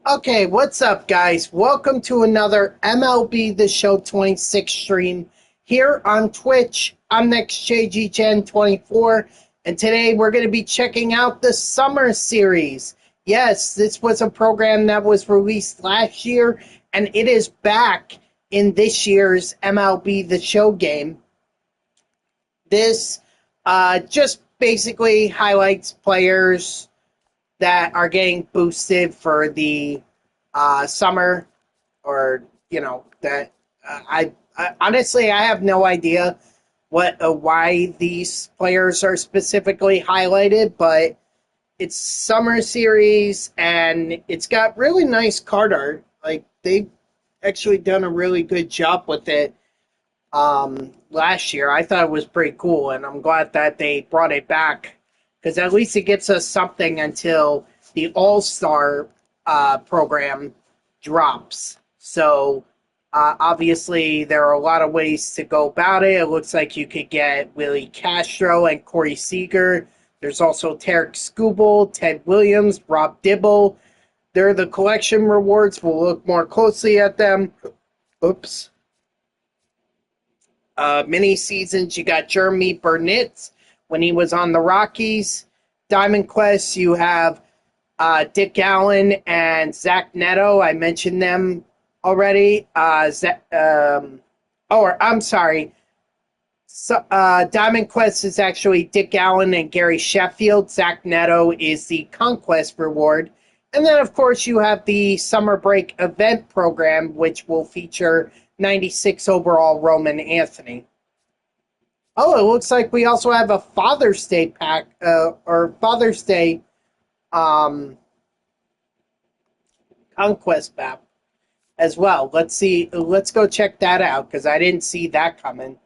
Okay, what's up, guys? Welcome to another MLB The Show 26 stream here on Twitch. I'm NextJGGen24, and today we're going to be checking out the Summer Series. Yes, this was a program that was released last year, and it is back in this year's MLB The Show game. This just basically highlights players that are getting boosted for the summer, or that I honestly I have no idea why these players are specifically highlighted, but it's summer series and it's got really nice card art. Like, they've actually done a really good job with it. Last year I thought it was pretty cool, and I'm glad that they brought it back, because at least it gets us something until the All-Star program drops. So, obviously, there are a lot of ways to go about it. It looks like you could get Willie Castro and Corey Seager. There's also Tarek Skubal, Ted Williams, Rob Dibble. They're the collection rewards. We'll look more closely at them. Oops. Mini seasons, you got Jeremy Burnett when he was on the Rockies. Diamond Quest, you have Dick Allen and Zach Neto. I mentioned them already. I'm sorry. So, Diamond Quest is actually Dick Allen and Gary Sheffield. Zach Neto is the Conquest reward. And then, of course, you have the Summer Break event program, which will feature 96 overall Roman Anthony. Oh, it looks like we also have a Father's Day pack, or Father's Day Conquest map as well. Let's go check that out, because I didn't see that coming.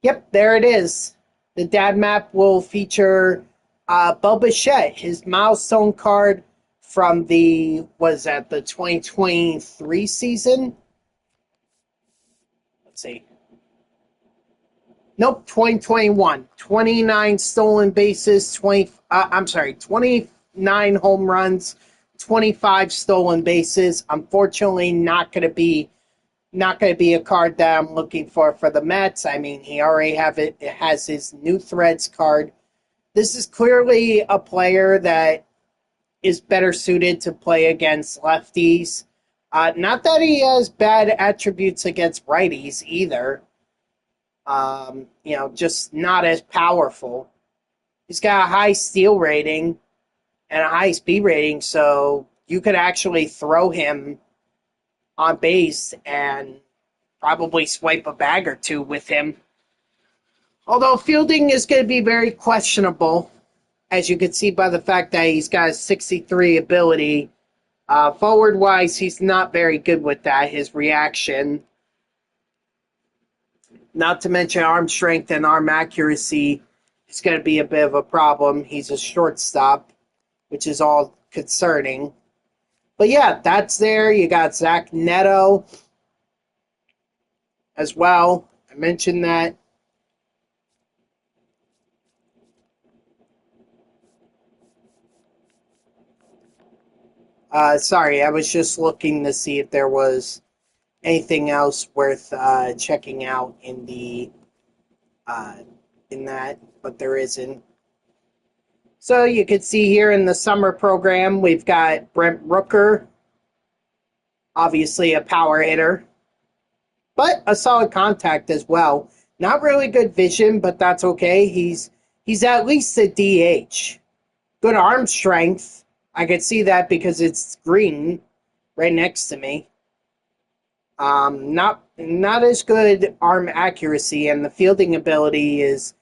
Yep, there it is. The dad map will feature Bo Bichette, his milestone card from the 2023 season? Let's see. Nope, 2021. 29 stolen bases, 29 home runs, 25 stolen bases. Unfortunately, not going to be a card that I'm looking for the Mets. I mean, he already has his New Threads card. This is clearly a player that is better suited to play against lefties. Not that he has bad attributes against righties either. Just not as powerful. He's got a high steal rating and a high speed rating, so you could actually throw him on base and probably swipe a bag or two with him. Although fielding is going to be very questionable, as you can see by the fact that he's got a 63 ability. Forward-wise, he's not very good with that. His reaction, not to mention arm strength and arm accuracy, is going to be a bit of a problem. He's a shortstop, which is all concerning. But yeah, that's there. You got Zach Neto as well. I mentioned that. Sorry, I was just looking to see if there was anything else worth checking out in that, but there isn't. So you can see here in the summer program, we've got Brent Rooker, obviously a power hitter, but a solid contact as well. Not really good vision, but that's okay. He's at least a DH. Good arm strength. I could see that because it's green right next to me. Not as good arm accuracy, and the fielding ability is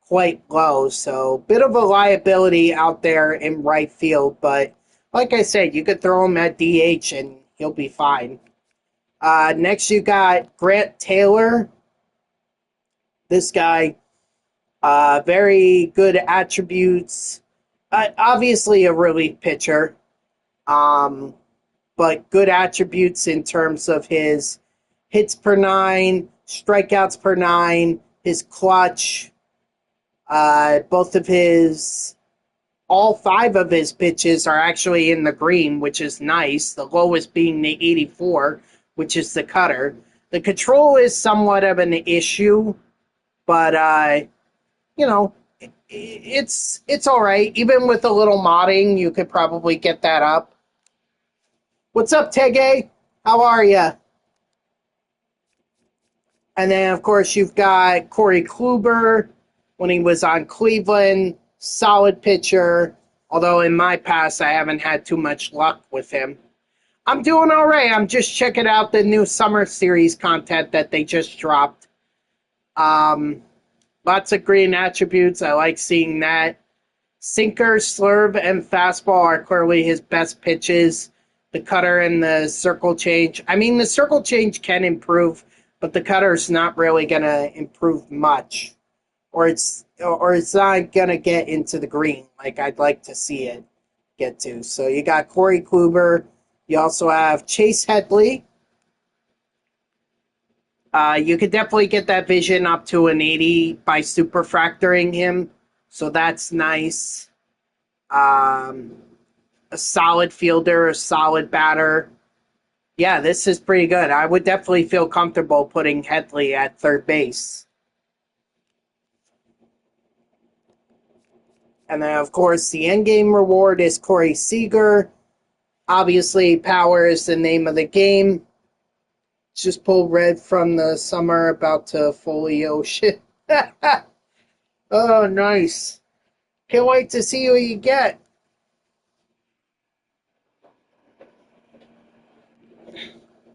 quite low, so bit of a liability out there in right field, but like I said, you could throw him at DH and he'll be fine. Next you got Grant Taylor. This guy, very good attributes. Obviously a relief pitcher. but good attributes in terms of his hits per nine, strikeouts per nine, his clutch, both of his, all five of his pitches are actually in the green, which is nice. The lowest being the 84, which is the cutter. The control is somewhat of an issue, but you know, it's all right. Even with a little modding, you could probably get that up. What's up, Tege? How are you? And then, of course, you've got Corey Kluber when he was on Cleveland. Solid pitcher. Although in my past, I haven't had too much luck with him. I'm doing all right. I'm just checking out the new Summer Series content that they just dropped. Lots of green attributes. I like seeing that. Sinker, slurve, and fastball are clearly his best pitches. The cutter and the circle change. I mean, the circle change can improve, but the cutter's not really going to improve much. Or it's not going to get into the green like I'd like to see it get to. So you got Corey Kluber. You also have Chase Headley. You could definitely get that vision up to an 80 by superfractoring him. So that's nice. A solid fielder, a solid batter. Yeah, this is pretty good. I would definitely feel comfortable putting Headley at third base. And then, of course, the endgame reward is Corey Seager. Obviously, power is the name of the game. Just pulled red from the summer, about to folio shit. Oh, nice. Can't wait to see what you get.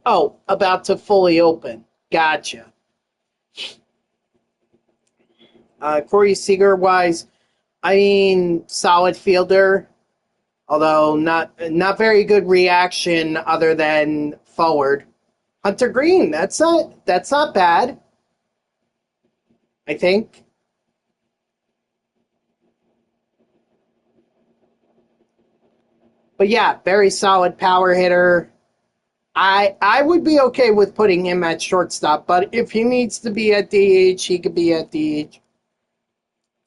Oh, about to fully open. Gotcha. Corey Seager-wise, I mean, solid fielder, although not very good reaction other than forward. Hunter Green, that's not bad, I think. But yeah, very solid power hitter. I would be okay with putting him at shortstop, but if he needs to be at DH, he could be at DH.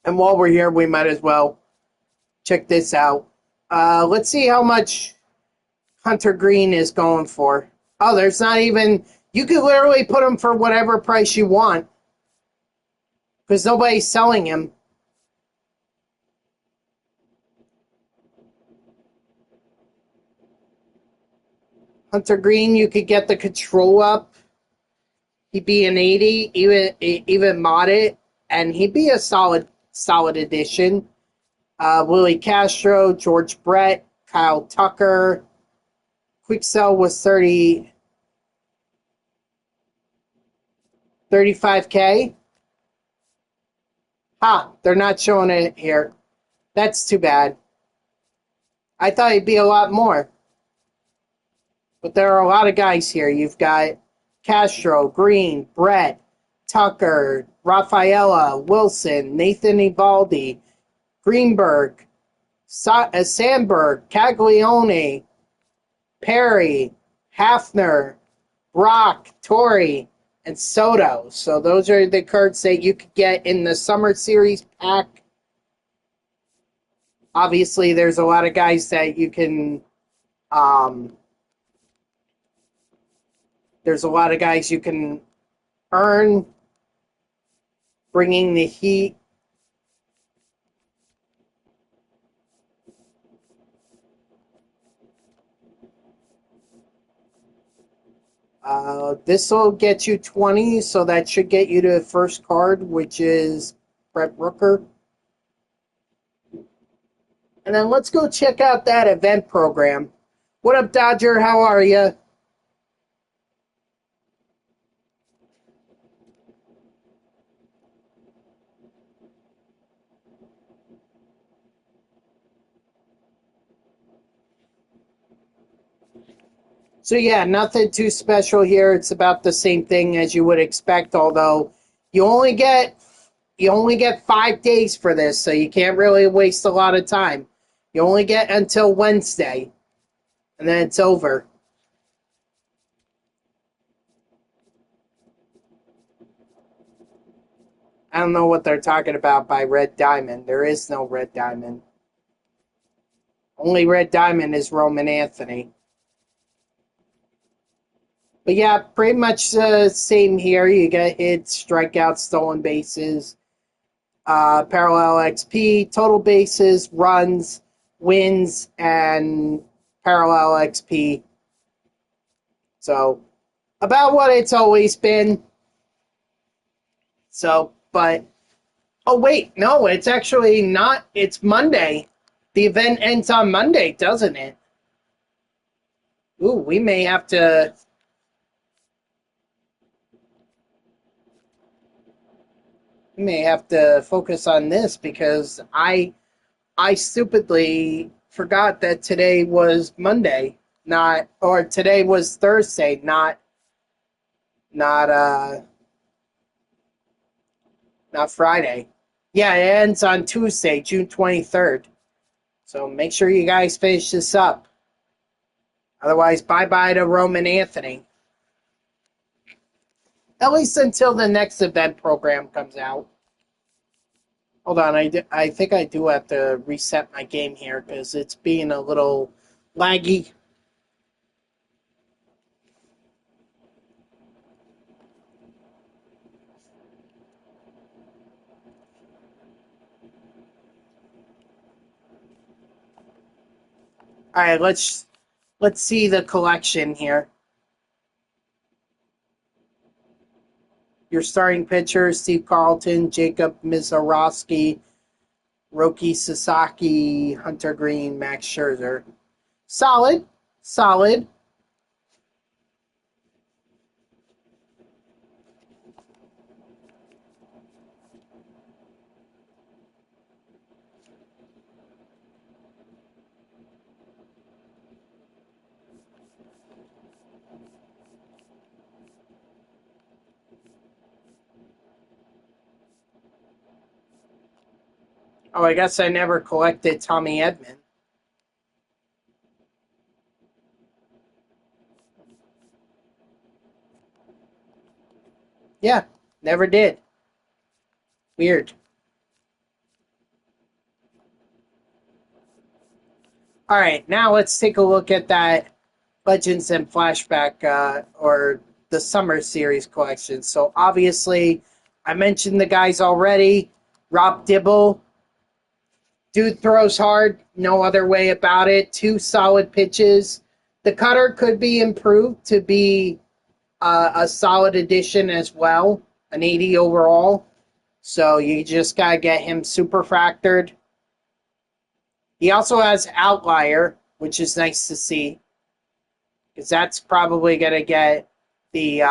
And while we're here, we might as well check this out. Let's see how much Hunter Green is going for. Oh, there's not even... You could literally put him for whatever price you want, because nobody's selling him. Hunter Green, you could get the control up. He'd be an 80, even mod it, and he'd be a solid addition. Willie Castro, George Brett, Kyle Tucker. Quick sell was 35K. They're not showing it here. That's too bad. I thought it'd be a lot more. But there are a lot of guys here. You've got Castro, Green, Brett, Tucker, Rafaela, Wilson, Nathan Eovaldi, Greenberg, Sandberg, Caglione, Perry, Hafner, Brock, Torrey, and Soto. So those are the cards that you could get in the Summer Series pack. Obviously, there's a lot of guys that you can... there's a lot of guys you can earn bringing the heat. This will get you 20, so that should get you to the first card, which is Brett Rooker. And then let's go check out that event program. What up, Dodger? How are you? So yeah, nothing too special here. It's about the same thing as you would expect, although you only get 5 days for this, so you can't really waste a lot of time. You only get until Wednesday, and then it's over. I don't know what they're talking about by red diamond. There is no red diamond. Only red diamond is Roman Anthony. But yeah, pretty much the same here. You get hits, strikeouts, stolen bases, parallel XP, total bases, runs, wins, and parallel XP. So, about what it's always been. So, but, oh wait, no, it's actually not. It's Monday. The event ends on Monday, doesn't it? Ooh, we may have to. We may have to focus on this because I stupidly forgot that today was Monday, not or today was Thursday, not not Friday. Yeah, it ends on Tuesday, June 23rd. So make sure you guys finish this up. Otherwise, bye-bye to Roman Anthony. At least until the next event program comes out. Hold on, I think I do have to reset my game here because it's being a little laggy. All right, let's see the collection here. Your starting pitchers: Steve Carlton, Jacob Mizorowski, Roki Sasaki, Hunter Green, Max Scherzer. Solid, solid. Oh, I guess I never collected Tommy Edman. Yeah, never did. Weird. All right, now let's take a look at that Legends and Flashback or the Summer Series collection. So obviously, I mentioned the guys already. Rob Dibble, dude throws hard, no other way about it. Two solid pitches. The cutter could be improved to be a solid addition as well, an 80 overall. So you just got to get him super factored. He also has Outlier, which is nice to see because that's probably going to get the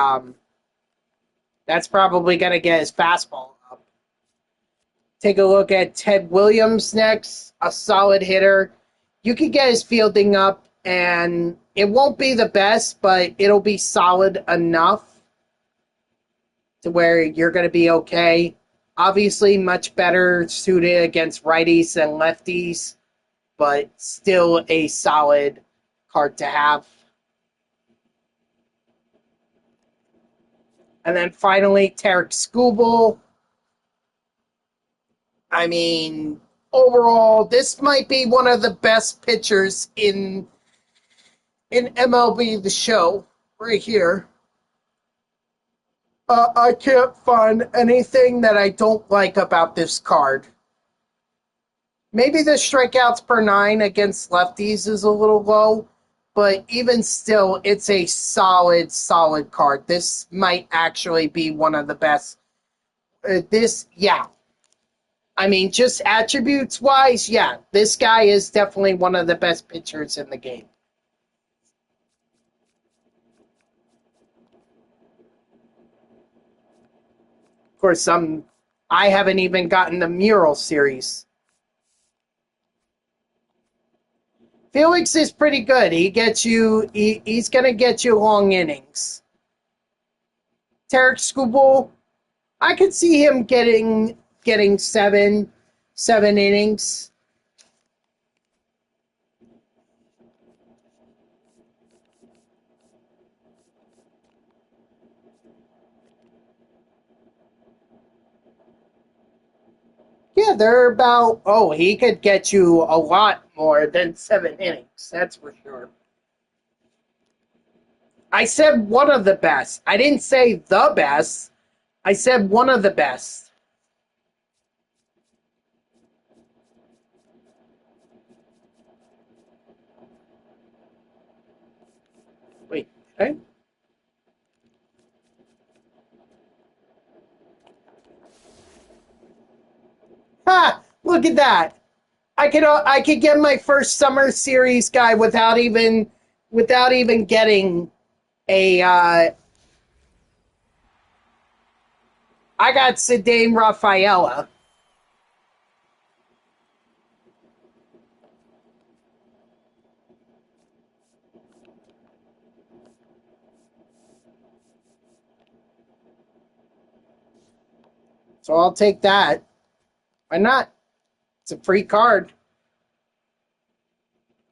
that's probably going to get his fastball up. Take a look at Ted Williams next, a solid hitter. You could get his fielding up, and it won't be the best, but it'll be solid enough to where you're going to be okay. Obviously, much better suited against righties than lefties, but still a solid card to have. And then finally, Tarek Skubal. I mean, overall, this might be one of the best pitchers in MLB The Show right here. I can't find anything that I don't like about this card. Maybe the strikeouts per nine against lefties is a little low, but even still, it's a solid, solid card. This might actually be one of the best. Yeah. I mean, just attributes wise, yeah, this guy is definitely one of the best pitchers in the game. Of course, I haven't even gotten the mural series. Felix is pretty good. He's gonna get you long innings. Tarek Skubal, I could see him getting seven innings. Yeah, they're about, oh, he could get you a lot more than 7 innings, that's for sure. I said one of the best. I didn't say the best. I said one of the best. Wait, okay. Ha! Look at that. I could get my first summer series guy without even getting a I got Sedane Rafaela. So I'll take that. Why not? It's a free card.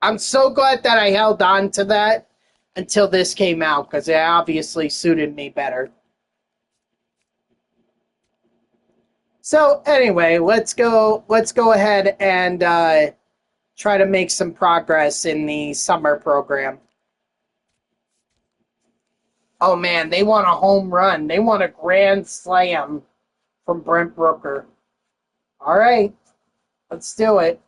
I'm so glad that I held on to that until this came out because it obviously suited me better. So anyway, let's go ahead and try to make some progress in the summer program. Oh man, they want a home run. They want a grand slam from Brent Brooker. All right, let's do it.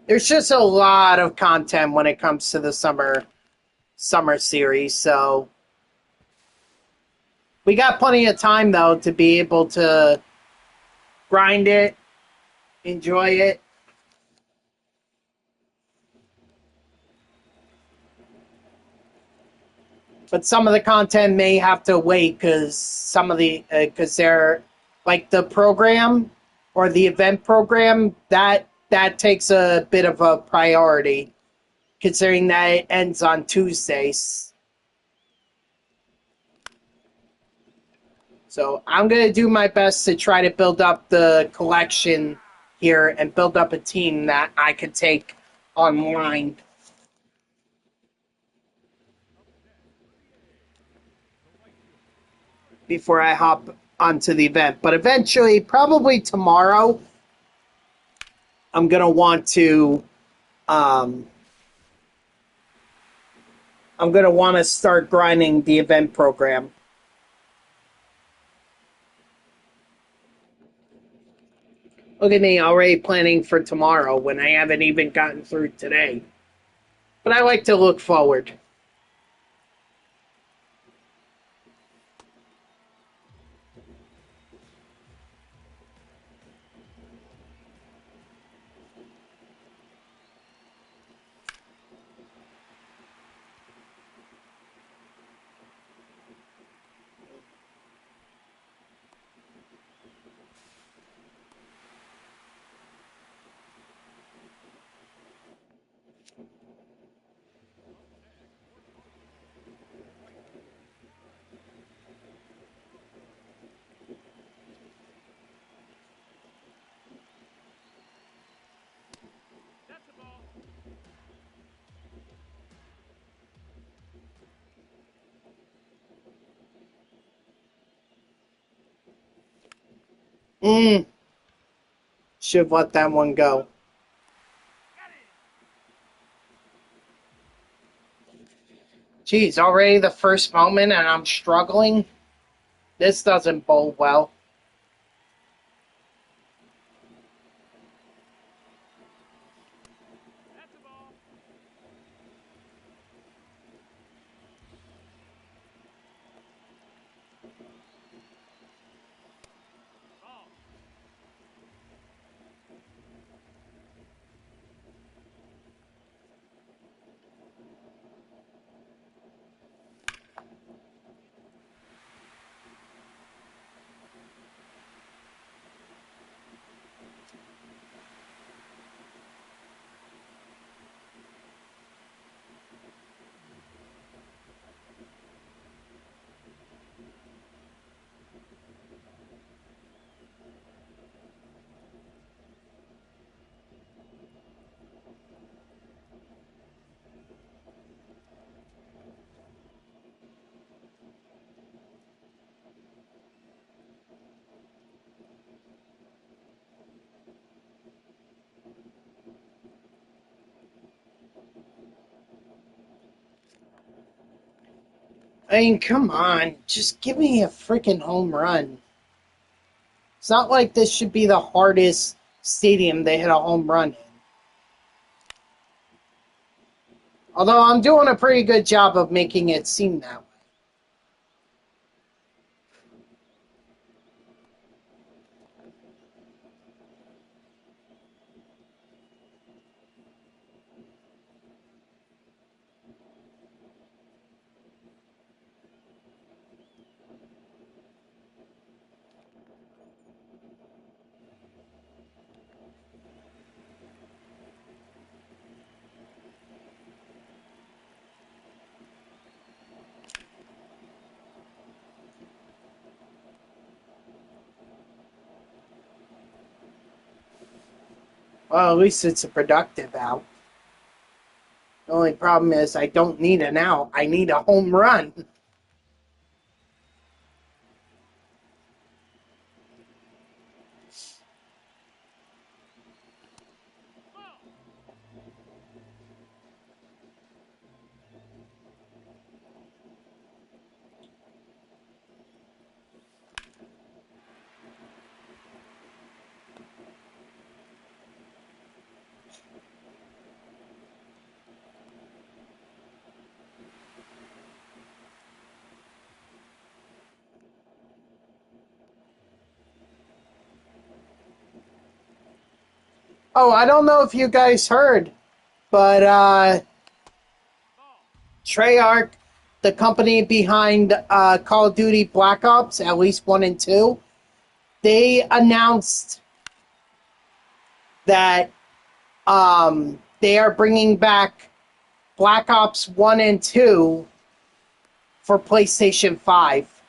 There's just a lot of content when it comes to the summer series, so we got plenty of time though to be able to grind it, enjoy it. But some of the content may have to wait because some of the because they're like the program or the event program that takes a bit of a priority considering that it ends on Tuesdays. So I'm gonna do my best to try to build up the collection here and build up a team that I could take online before I hop onto the event. But eventually, probably tomorrow, I'm gonna want to um, I'm gonna want to start grinding the event program. Look at me already planning for tomorrow when I haven't even gotten through today. But I like to look forward. Mm, should have let that one go. Geez, already the first moment and I'm struggling. This doesn't bode well. I mean, come on. Just give me a freaking home run. It's not like this should be the hardest stadium to hit a home run in. Although I'm doing a pretty good job of making it seem that way. Well, at least it's a productive out. The only problem is I don't need an out. I need a home run. Oh, I don't know if you guys heard, but Treyarch, the company behind Call of Duty Black Ops, at least 1 and 2, they announced that they are bringing back Black Ops 1 and 2 for PlayStation 5.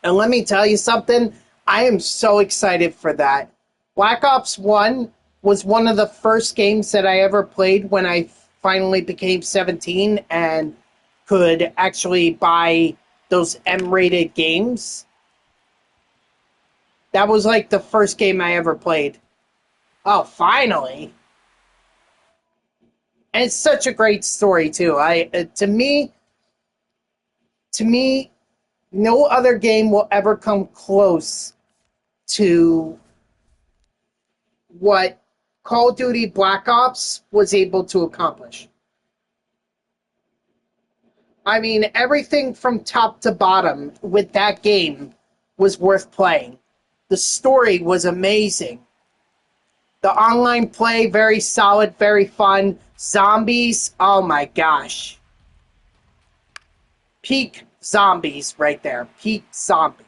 And let me tell you something, I am so excited for that. Black Ops 1 was one of the first games that I ever played when I finally became 17 and could actually buy those M-rated games. That was like the first game I ever played. Oh, finally. And it's such a great story too. To me, no other game will ever come close to what Call of Duty Black Ops was able to accomplish. I mean, everything from top to bottom with that game was worth playing. The story was amazing. The online play, very solid, very fun. Zombies, oh my gosh. Peak zombies right there. Peak zombies.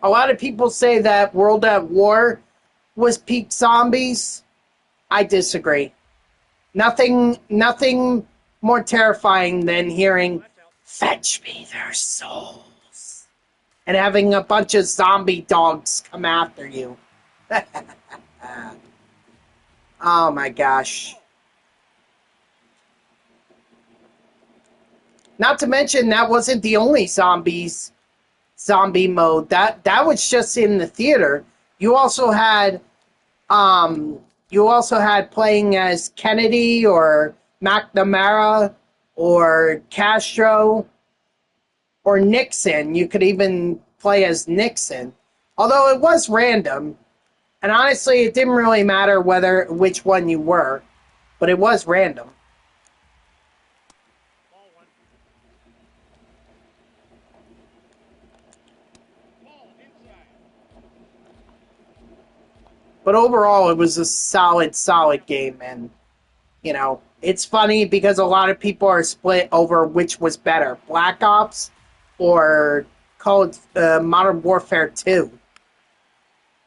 A lot of people say that World at War was peak zombies. I disagree. Nothing more terrifying than hearing, "Fetch me their souls," and having a bunch of zombie dogs come after you. Oh my gosh. Not to mention that wasn't the only zombie mode. That was just in the theater. You also had playing as Kennedy or McNamara or Castro or Nixon. You could even play as Nixon. Although it was random. And honestly, it didn't really matter which one you were, but it was random. But overall, it was a solid game. And, it's funny because a lot of people are split over which was better, Black Ops or called Modern Warfare 2.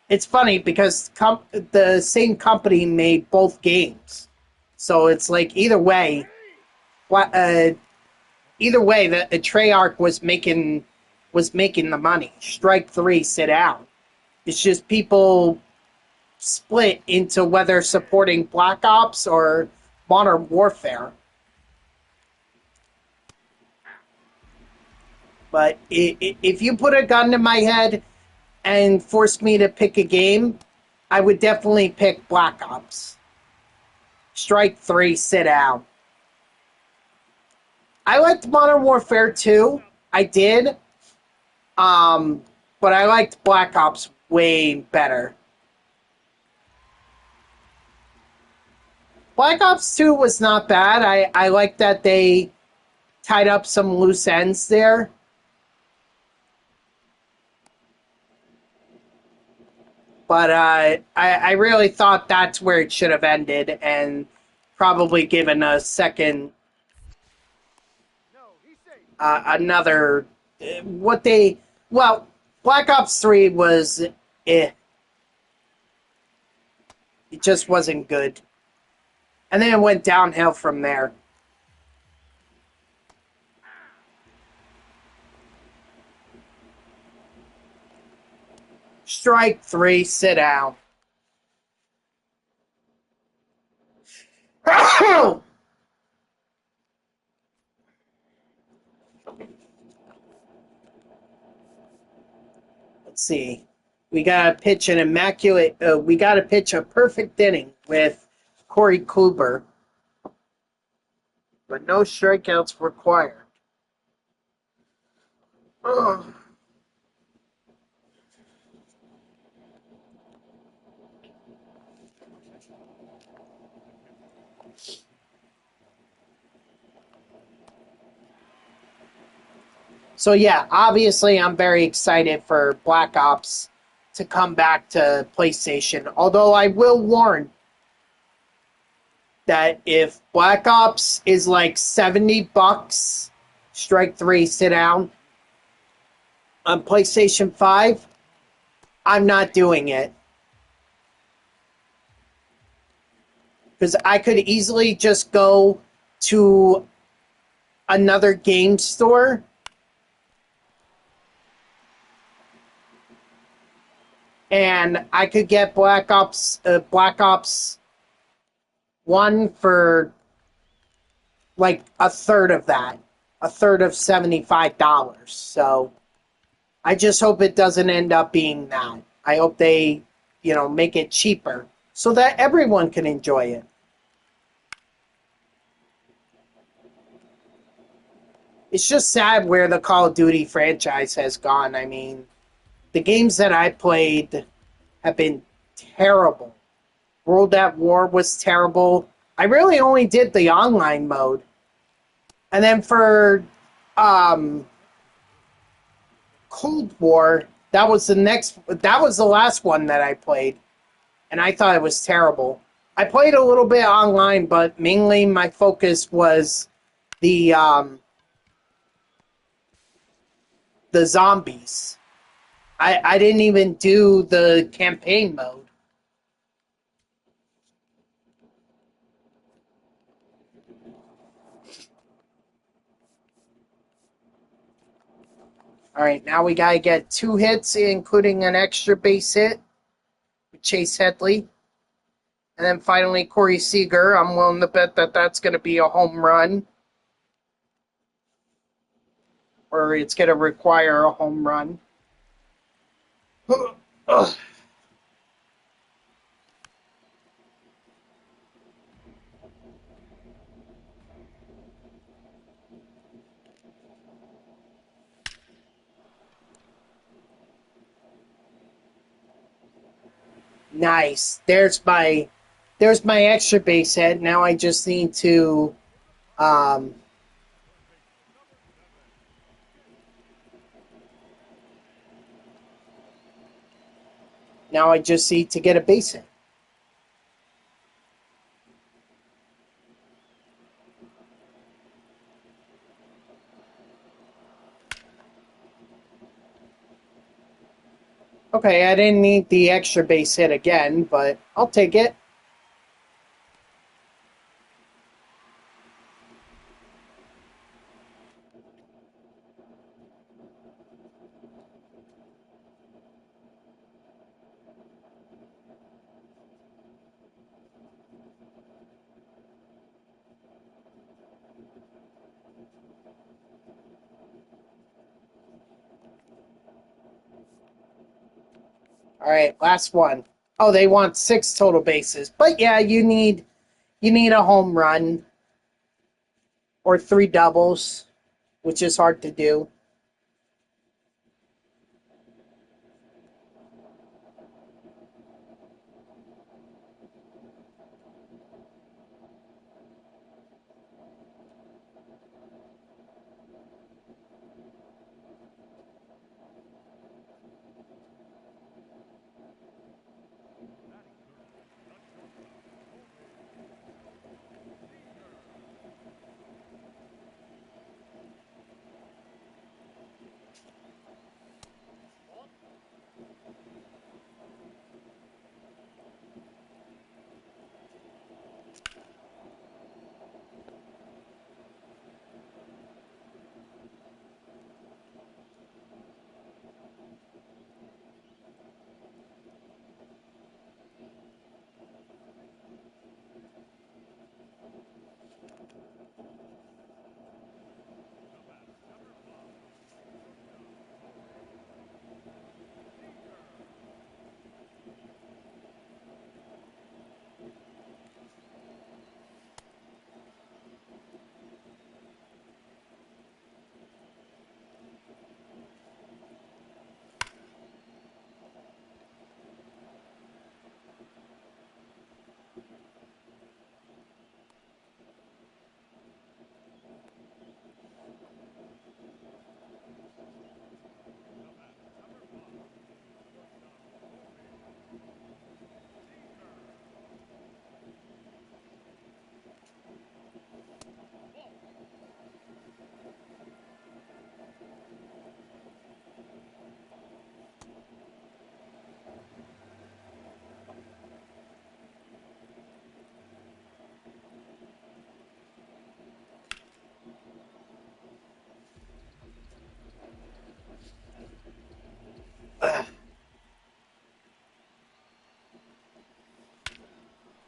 It's funny because the same company made both games. So it's like either way, the Treyarch was making the money. Strike three, sit down. It's just people split into whether supporting Black Ops or Modern Warfare. But if you put a gun to my head and forced me to pick a game, I would definitely pick Black Ops. Strike 3, sit down. I liked Modern Warfare 2. I did. But I liked Black Ops way better. Black Ops 2 was not bad. I like that they tied up some loose ends there. But I really thought that's where it should have ended and probably given a second, another, what they, well, Black Ops 3 was, it just wasn't good. And then it went downhill from there. Strike 3, sit down. Let's see. We gotta pitch an immaculate. We gotta pitch a perfect inning with Corey Kluber, but no strikeouts required. Ugh. So yeah, obviously I'm very excited for Black Ops to come back to PlayStation. Although I will warn that if Black Ops is like $70, strike 3, sit down, on PlayStation 5, I'm not doing it. Because I could easily just go to another game store and I could get Black Ops 1 for like a third of that, a third of $75. So I just hope it doesn't end up being that. I hope they, make it cheaper so that everyone can enjoy it. It's just sad where the Call of Duty franchise has gone. I mean, the games that I played have been terrible. World at War was terrible. I really only did the online mode. And then for Cold War, that was the last one that I played. And I thought it was terrible. I played a little bit online, but mainly my focus was the zombies. I didn't even do the campaign mode. All right, now we got to get 2 hits, including an extra base hit with Chase Headley. And then finally, Corey Seager. I'm willing to bet that that's going to be a home run. Or it's going to require a home run. Ugh. Nice. There's my extra base hit. Now I just need to now I just need to get a base hit. Okay, I didn't need the extra base hit again, but I'll take it. All right, last one. Oh, they want 6 total bases. But yeah, you need You need a home run or 3 doubles, which is hard to do.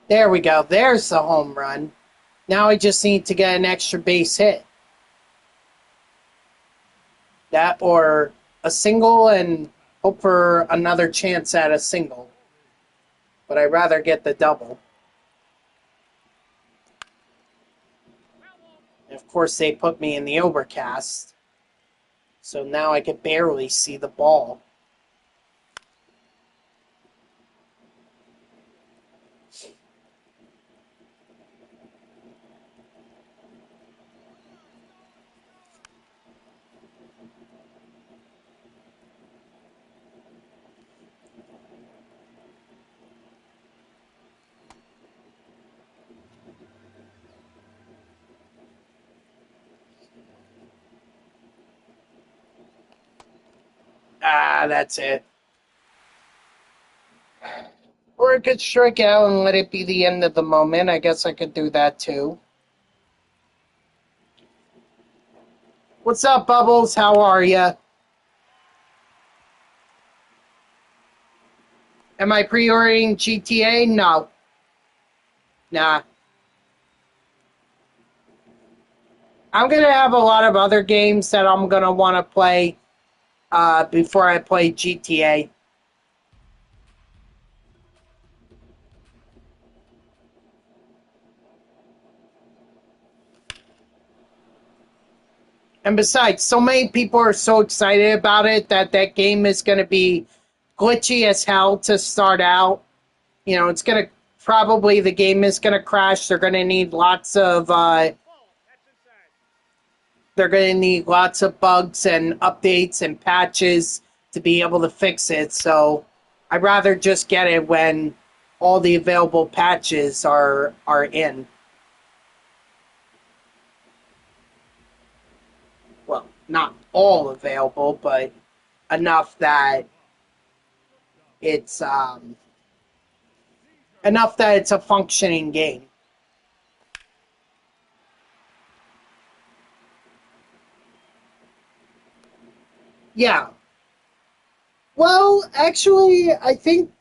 There we go. There's the home run. Now I just need to get an extra base hit. That or a single and hope for another chance at a single. But I'd rather get the double. And of course, they put me in the overcast. So now I can barely see the ball. Ah, that's it. Or I could strike out and let it be the end of the moment. I guess I could do that too. What's up, Bubbles? How are ya? Am I pre-ordering GTA? No. Nah. I'm going to have a lot of other games that I'm going to want to play before I play GTA. And besides, so many people are so excited about it that that game is going to be glitchy as hell to start out. You know, it's going to probably, the game is going to crash. They're going to need lots of bugs and updates and patches to be able to fix it. So I'd rather just get it when all the available patches are in. Well, not all available, but enough that it's a functioning game. Yeah. Well, actually, I think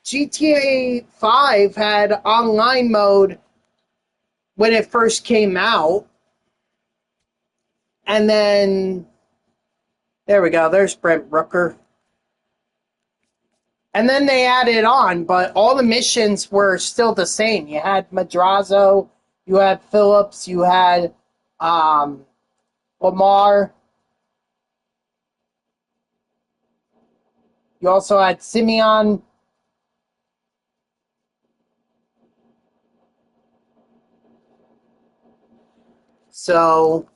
GTA 5 had online mode when it first came out. And then, there we go, there's Brent Rooker. And then they added on, but all the missions were still the same. You had Madrazo, you had Phillips, you had um, Lamar, you also had Simeon. So,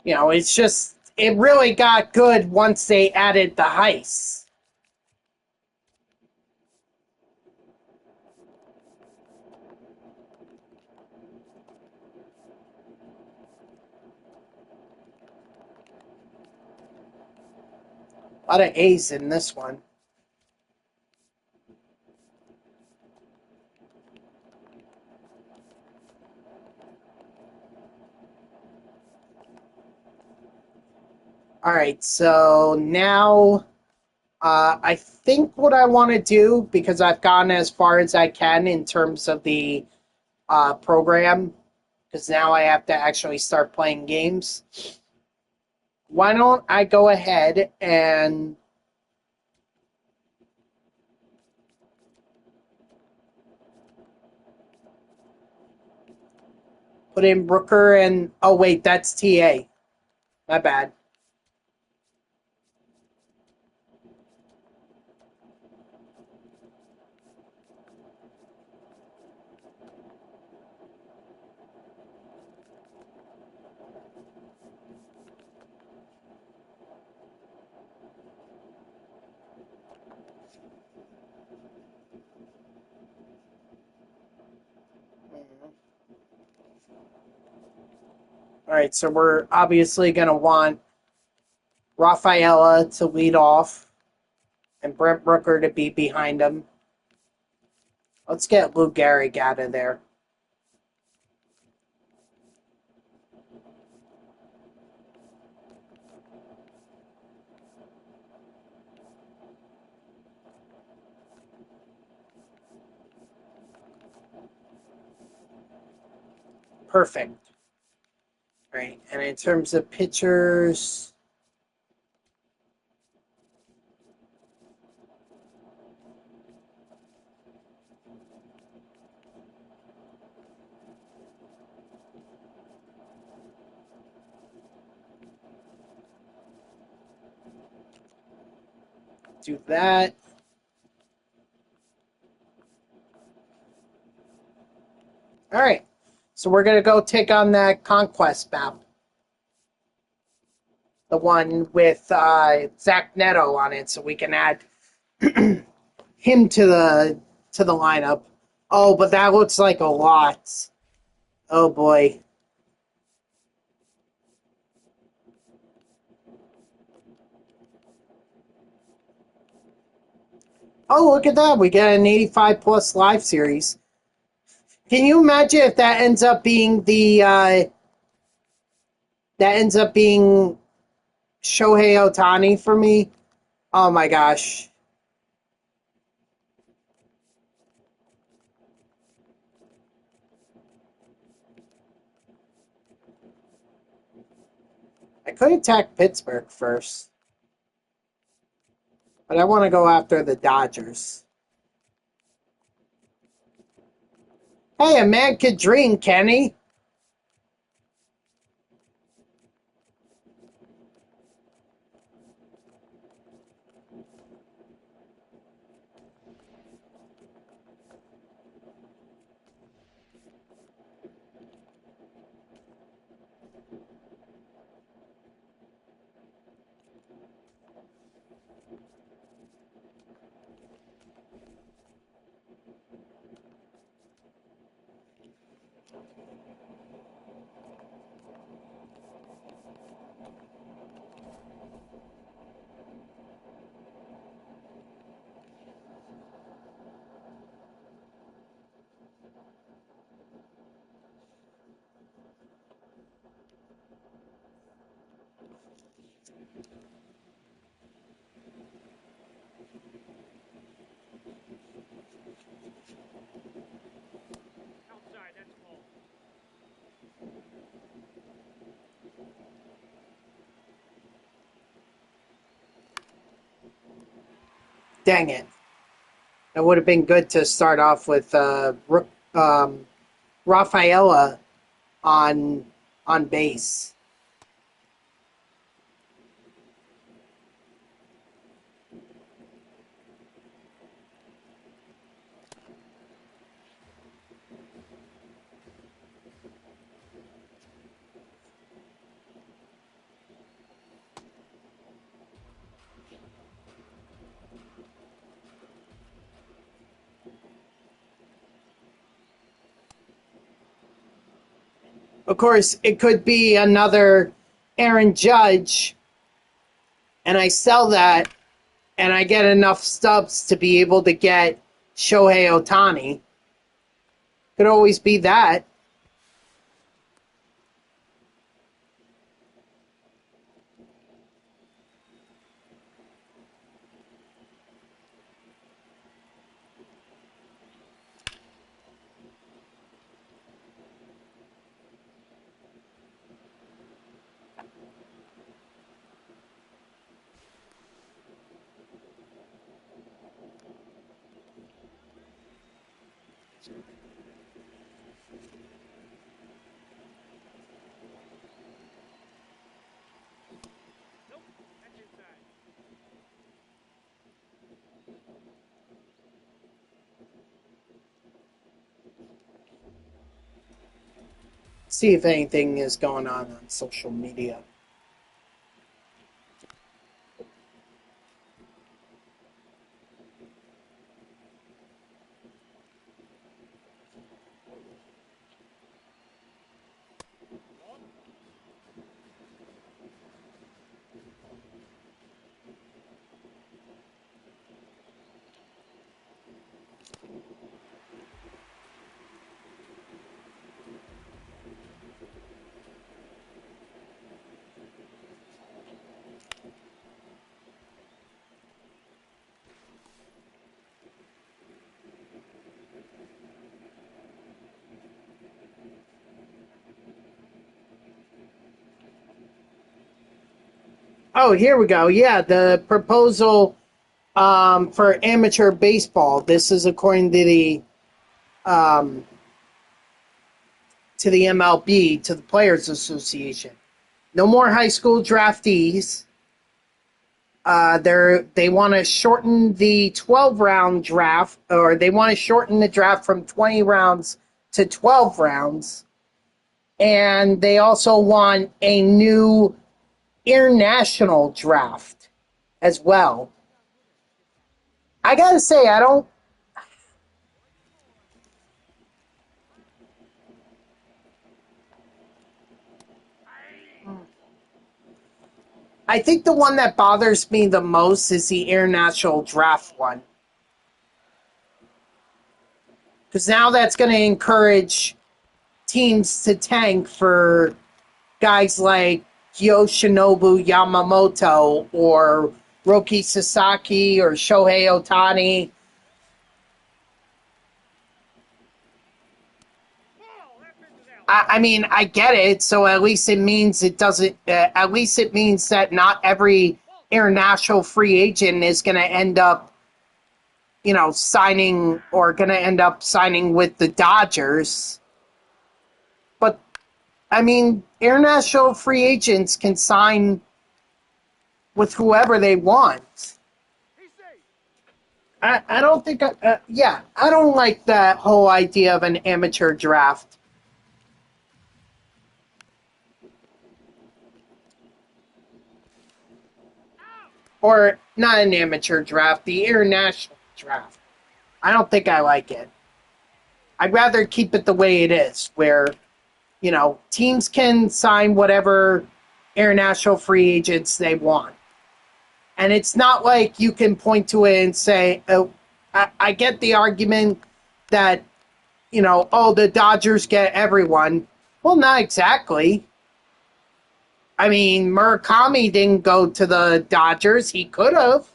it's just, it really got good once they added the heists. A lot of A's in this one. All right, so now I think what I want to do, because I've gone as far as I can in terms of the program, because now I have to actually start playing games. Why don't I go ahead and put in Brooker and... Oh, wait, that's TA. My bad. All right, so we're obviously going to want Rafaela to lead off and Brent Brooker to be behind him. Let's get Lou Gehrig out of there. Perfect. All right, and in terms of pitchers, do that. All right, so we're going to go take on that Conquest map. The one with Zach Neto on it, so we can add him to the lineup. Oh, but that looks like a lot. Oh boy. Oh, look at that. We get an 85 plus live series. Can you imagine if that ends up being Shohei Ohtani for me? Oh my gosh. I could attack Pittsburgh first, but I want to go after the Dodgers. Hey, a man could dream, can he? Dang it. That would have been good to start off with Rafaela on base. Of course, it could be another Aaron Judge, and I sell that, and I get enough stubs to be able to get Shohei Ohtani. Could always be that. See if anything is going on social media. Oh, here we go. Yeah, the proposal for amateur baseball. This is according um, to the MLB, to the Players Association. No more high school draftees. They want to shorten the 12-round draft, or they want to shorten the draft from 20 rounds to 12 rounds. And they also want a new international draft as well. I gotta say, I think the one that bothers me the most is the international draft one. Because now that's going to encourage teams to tank for guys like Yoshinobu Yamamoto or Roki Sasaki or Shohei Ohtani. I mean, I get it. So at least it means it doesn't. At least it means that not every international free agent is going to end up, signing or going to end up signing with the Dodgers. But I mean, international free agents can sign with whoever they want. I don't think. I don't like that whole idea of an amateur draft. Or not an amateur draft, the international draft. I don't think I like it. I'd rather keep it the way it is, where, teams can sign whatever international free agents they want. And it's not like you can point to it and say, oh, I get the argument that, the Dodgers get everyone. Well, not exactly. I mean, Murakami didn't go to the Dodgers. He could have,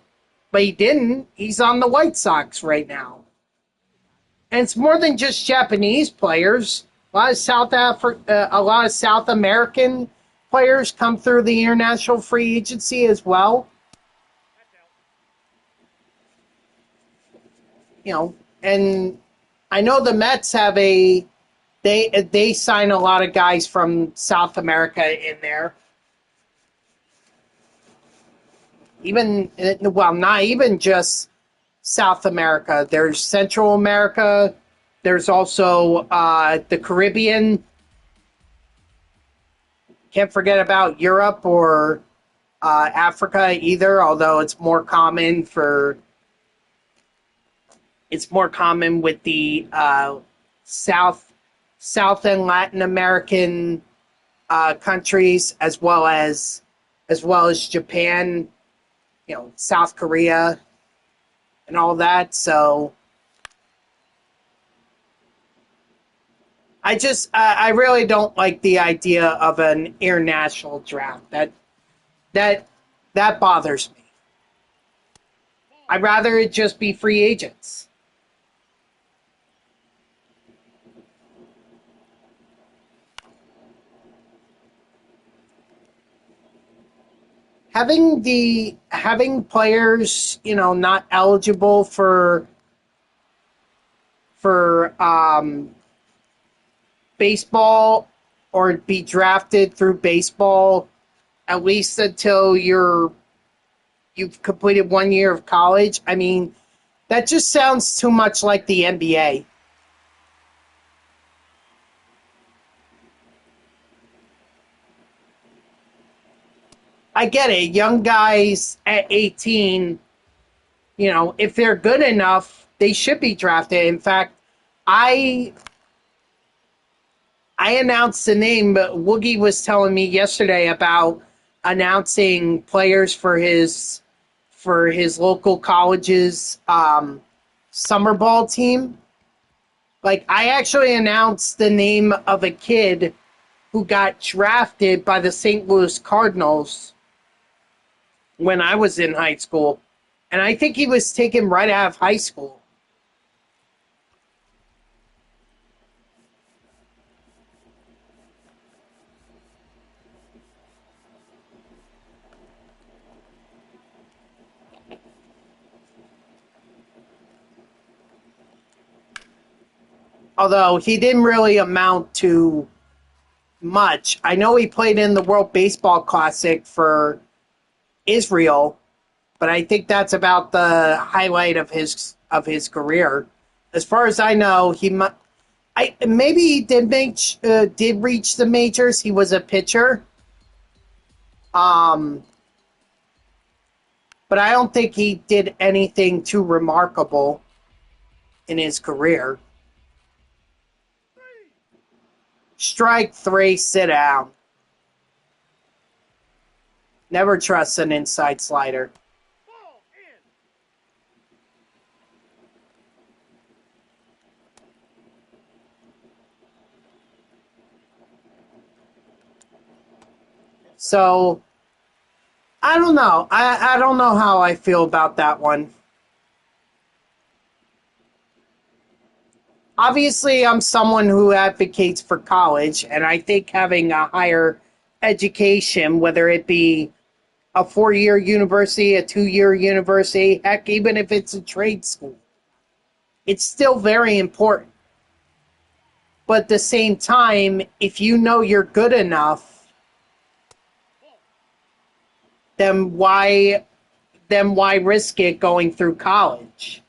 but he didn't. He's on the White Sox right now. And it's more than just Japanese players. A lot of South American players come through the international free agency as well. you know, and I know the Mets have they sign a lot of guys from South America in there. Even well, not even just South America. There's Central America. There's also the Caribbean. Can't forget about Europe or Africa either. Although it's more common with the South and Latin American countries as well as Japan, South Korea and all that. So I really don't like the idea of an international draft. That that bothers me. I'd rather it just be free agents. Having players, not eligible for baseball or be drafted through baseball at least until you've completed 1 year of college. I mean, that just sounds too much like the NBA. I get it. Young guys at 18, if they're good enough, they should be drafted. In fact, I I announced the name, but Woogie was telling me yesterday about announcing players for his local college's summer ball team. Like, I actually announced the name of a kid who got drafted by the St. Louis Cardinals when I was in high school. And I think he was taken right out of high school. Although he didn't really amount to much. I know he played in the World Baseball Classic for Israel, but I think that's about the highlight of his career. As far as I know, maybe he did reach the majors. He was a pitcher, um, but I don't think he did anything too remarkable in his career. Strike three, sit down. Never trust an inside slider. So I don't know. I don't know how I feel about that one. Obviously, I'm someone who advocates for college, and I think having a higher education, whether it be a 4 year university, a 2 year university, heck, even if it's a trade school, it's still very important. But at the same time, if you know you're good enough, then why risk it going through college?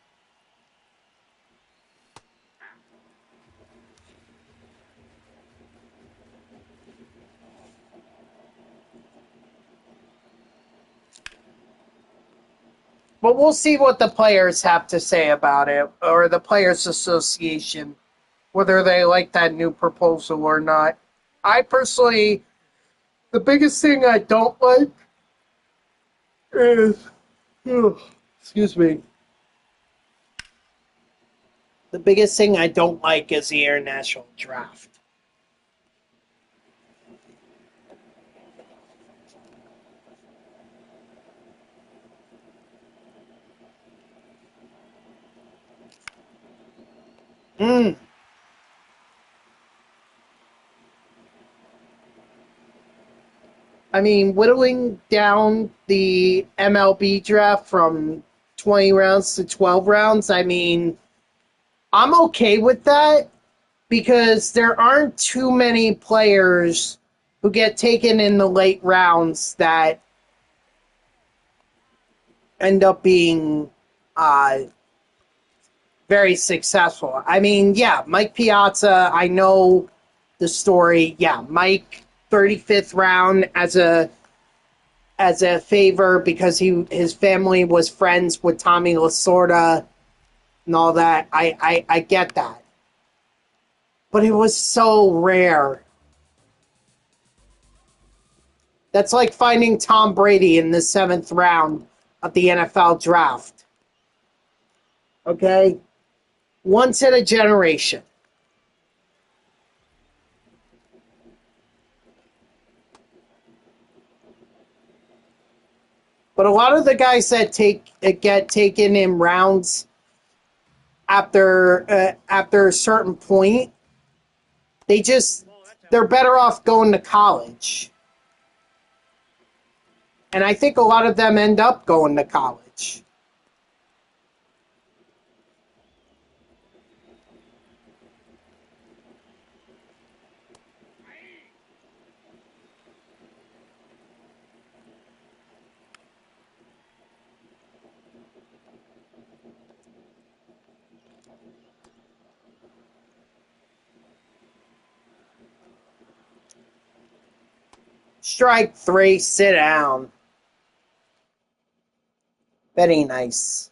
But we'll see what the players have to say about it, or the Players Association, whether they like that new proposal or not. I personally, the biggest thing I don't like is, excuse me, the biggest thing I don't like is the international draft. Mm. I mean, whittling down the MLB draft from 20 rounds to 12 rounds, I mean, I'm okay with that because there aren't too many players who get taken in the late rounds that end up being uh, very successful. I mean, yeah, Mike Piazza, I know the story. Yeah, Mike, 35th round as a favor because his family was friends with Tommy Lasorda and all that. I get that. But it was so rare. That's like finding Tom Brady in the 7th round of the NFL draft. Okay? Once in a generation. But a lot of the guys that get taken in rounds after a certain point, they just they're better off going to college. And I think a lot of them end up going to college. Strike 3, sit down. Very nice.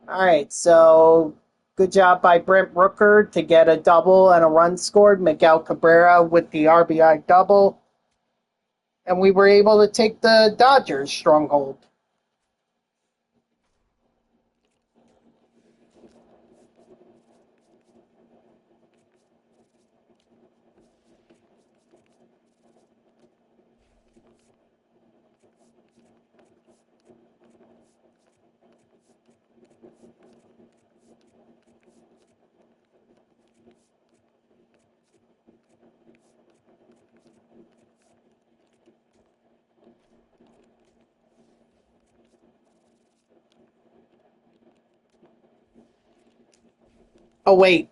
All right, so good job by Brent Rooker to get a double and a run scored. Miguel Cabrera with the RBI double. And we were able to take the Dodgers stronghold. Oh, wait.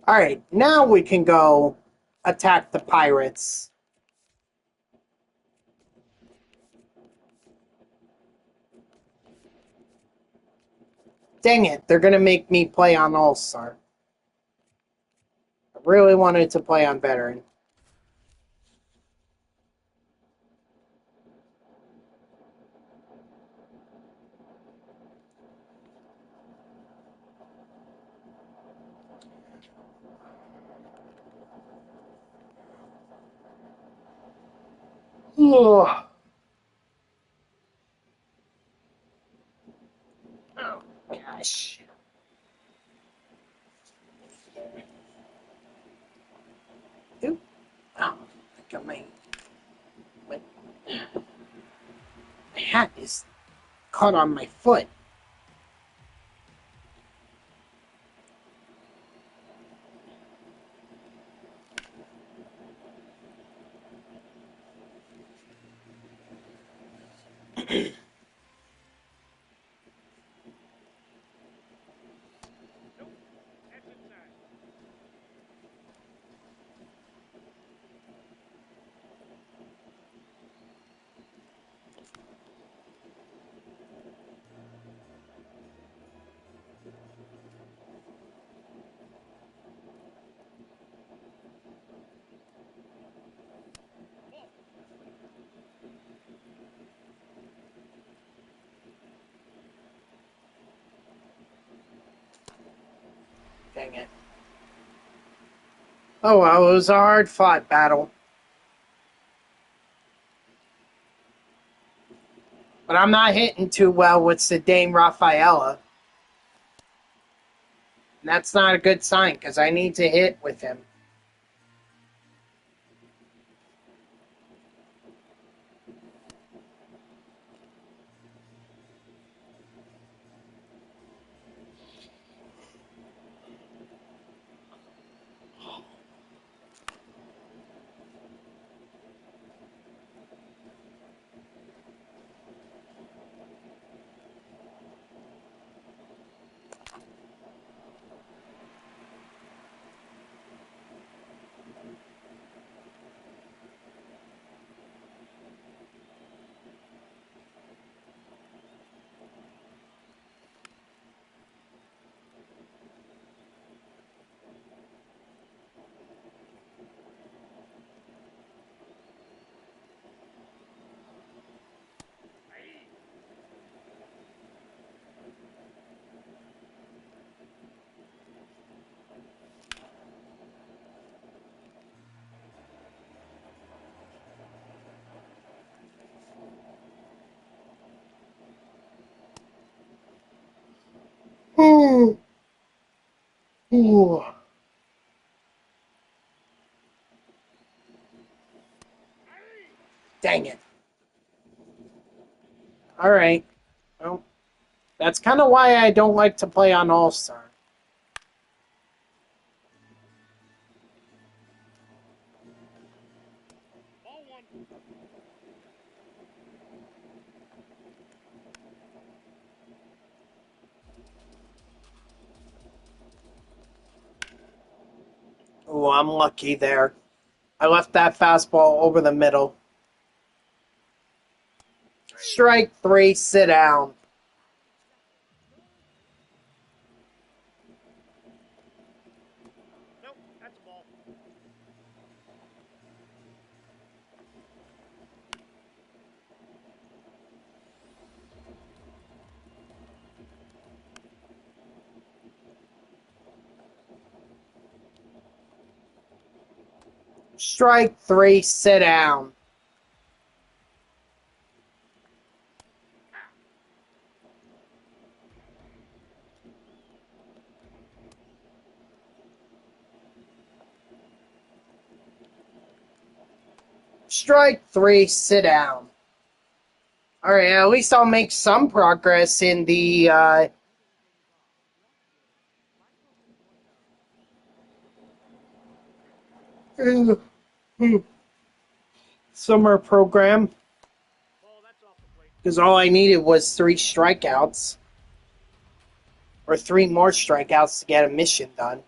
All right, now we can go attack the Pirates. Dang it, they're going to make me play on All-Star. I really wanted to play on Veteran. Ugh. Oh, gosh. Oop. Oh, I got my hat is caught on my foot. Dang it. Oh well, it was a hard-fought battle. But I'm not hitting too well with the Dame Rafaela. And that's not a good sign, because I need to hit with him. Ooh. Ooh. Dang it. Alright. Well, that's kind of why I don't like to play on All-Star. Oh, I'm lucky there. I left that fastball over the middle. Strike 3, sit down. Strike 3, sit down. Strike 3, sit down. Alright, at least I'll make some progress in the summer program. Because all I needed was 3 strikeouts. Or 3 more strikeouts to get a mission done.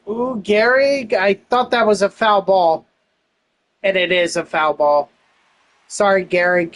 Ooh, Gary, I thought that was a foul ball. And it is a foul ball. Sorry, Gary.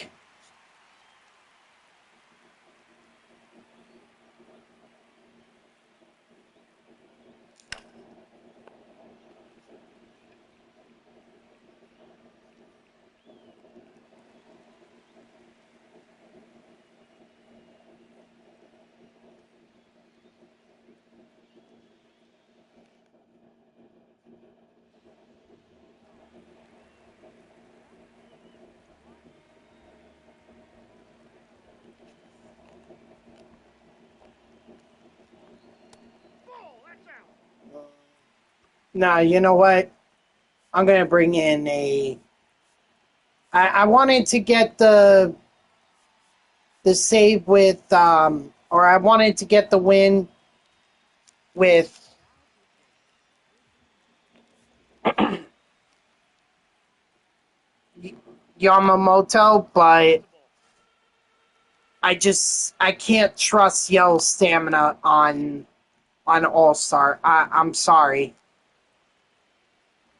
Nah, you know what? I'm going to bring in a I wanted to get the save with or I wanted to get the win with Yamamoto, but I can't trust Yell's stamina on All Star. I'm sorry,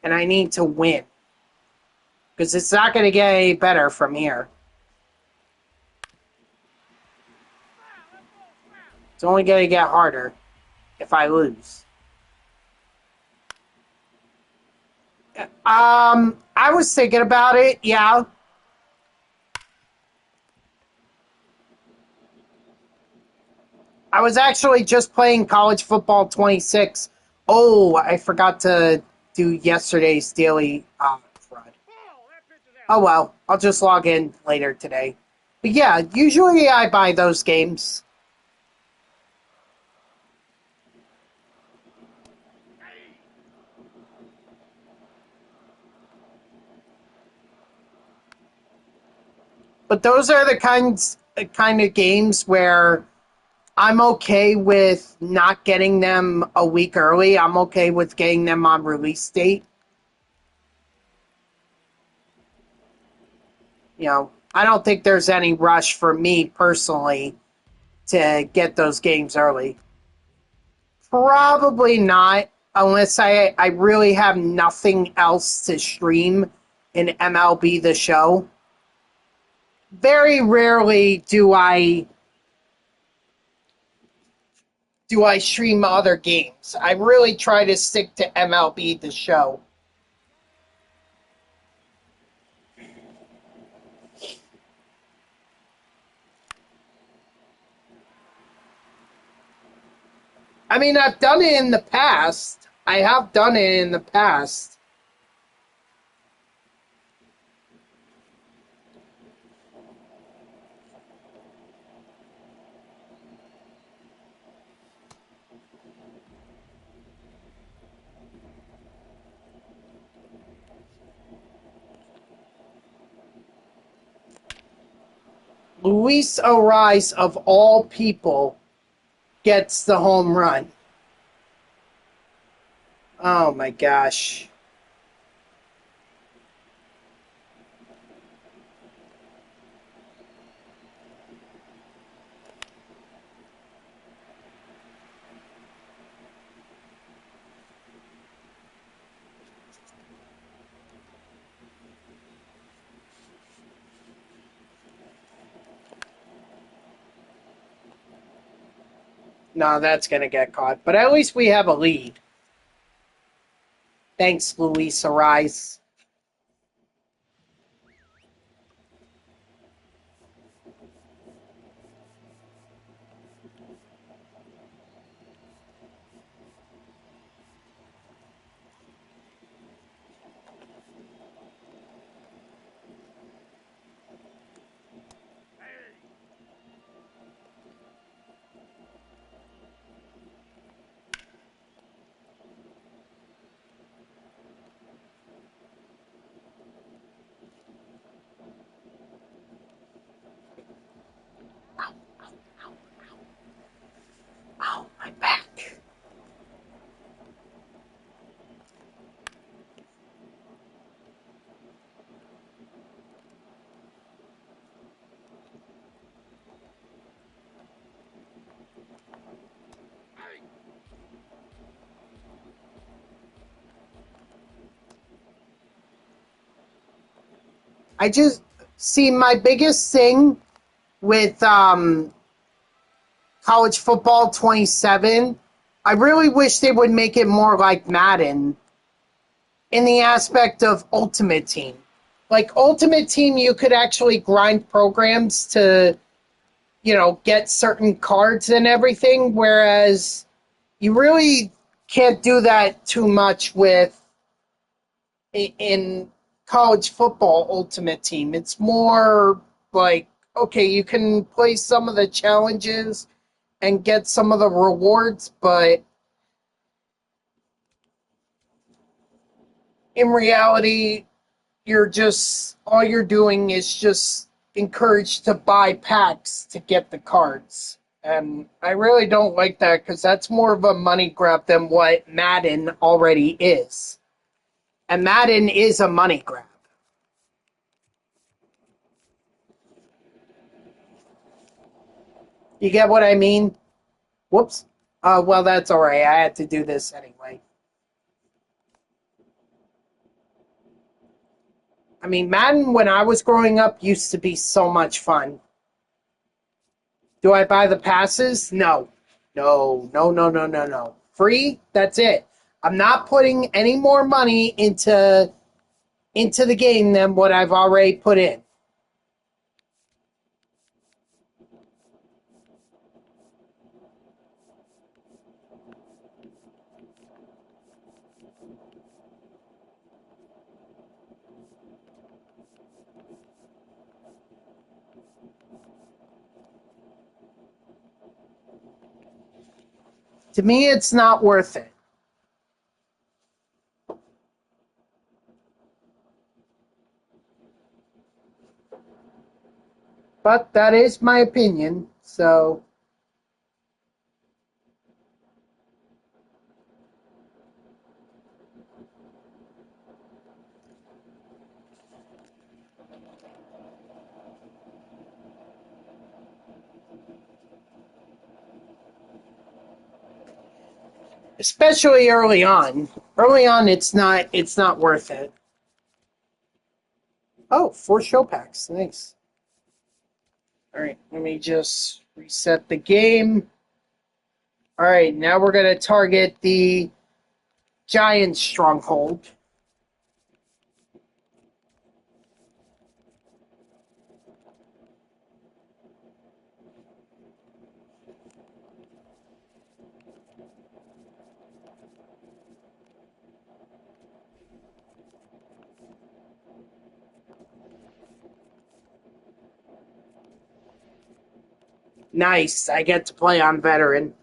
and I need to win because it's not going to get any better from here. It's only going to get harder if I lose. I was thinking about it. Yeah, I was actually just playing College Football 26. Oh, I forgot to do yesterday's daily FUD. Oh well, I'll just log in later today. But yeah, usually I buy those games. But those are the kind of games where I'm okay with not getting them a week early. I'm okay with getting them on release date. I don't think there's any rush for me personally to get those games early. Probably not, unless I really have nothing else to stream in MLB The Show. Very rarely do I stream other games. I really try to stick to MLB The Show. I mean, I've done it in the past. I have done it in the past. Luis Ariz, of all people, gets the home run. Oh my gosh. No, that's going to get caught. But at least we have a lead. Thanks, Luis Ariz. Ow, my back. I just see my biggest thing with college football 27. I really wish they would make it more like Madden in the aspect of Ultimate Team. Like Ultimate Team, you could actually grind programs to, get certain cards and everything, whereas you really can't do that too much with in college football Ultimate Team. It's more like, okay, you can play some of the challenges and get some of the rewards, but in reality, all you're doing is just encouraged to buy packs to get the cards. And I really don't like that because that's more of a money grab than what Madden already is. And Madden is a money grab. You get what I mean? Whoops. Well, that's all right. I had to do this anyway. I mean, Madden, when I was growing up, used to be so much fun. Do I buy the passes? No. No, no, no, no, no, no. Free? That's it. I'm not putting any more money into the game than what I've already put in. To me, it's not worth it. But that is my opinion. So, especially early on. Early on, it's not worth it. Oh, 4 show packs. Nice. All right, let me just reset the game. All right, now we're going to target the Giant stronghold. Nice. I get to play on veteran.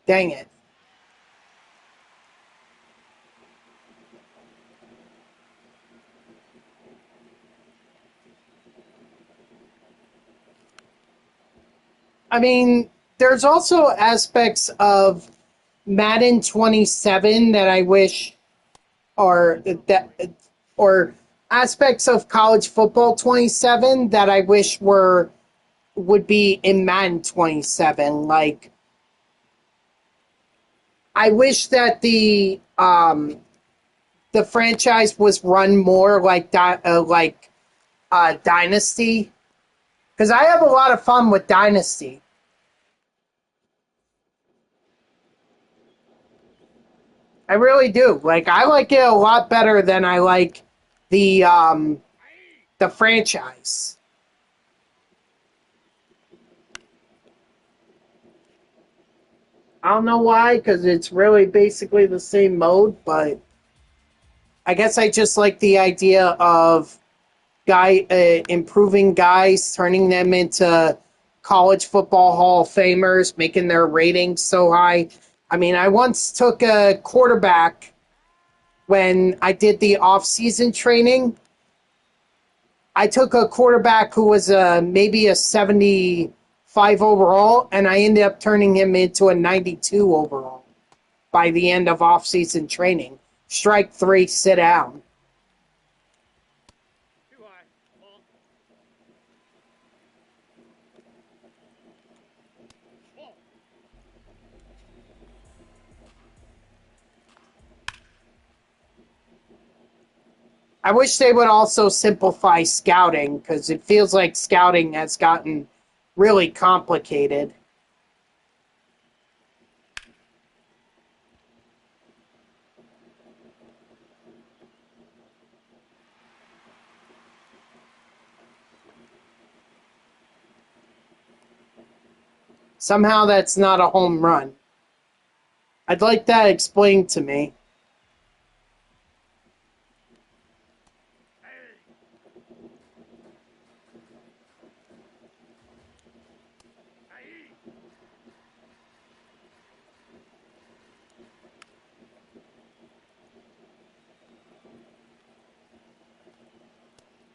Dang it. I mean, there's also aspects of Madden 27 that I wish are that or aspects of college football 27 that I wish were would be in Madden 27. Like I wish that the franchise was run more like Dynasty because I have a lot of fun with Dynasty. I really do. Like I like it a lot better than I like the um the franchise. I don't know why, because it's really basically the same mode, but I guess I just like the idea of improving guys, turning them into college football Hall of Famers, making their ratings so high. I mean, I once took a quarterback when I did the off-season training. I took a quarterback who was maybe a 75 overall, and I ended up turning him into a 92 overall by the end of off-season training. Strike three, sit down. I wish they would also simplify scouting because it feels like scouting has gotten really complicated. Somehow that's not a home run. I'd like that explained to me.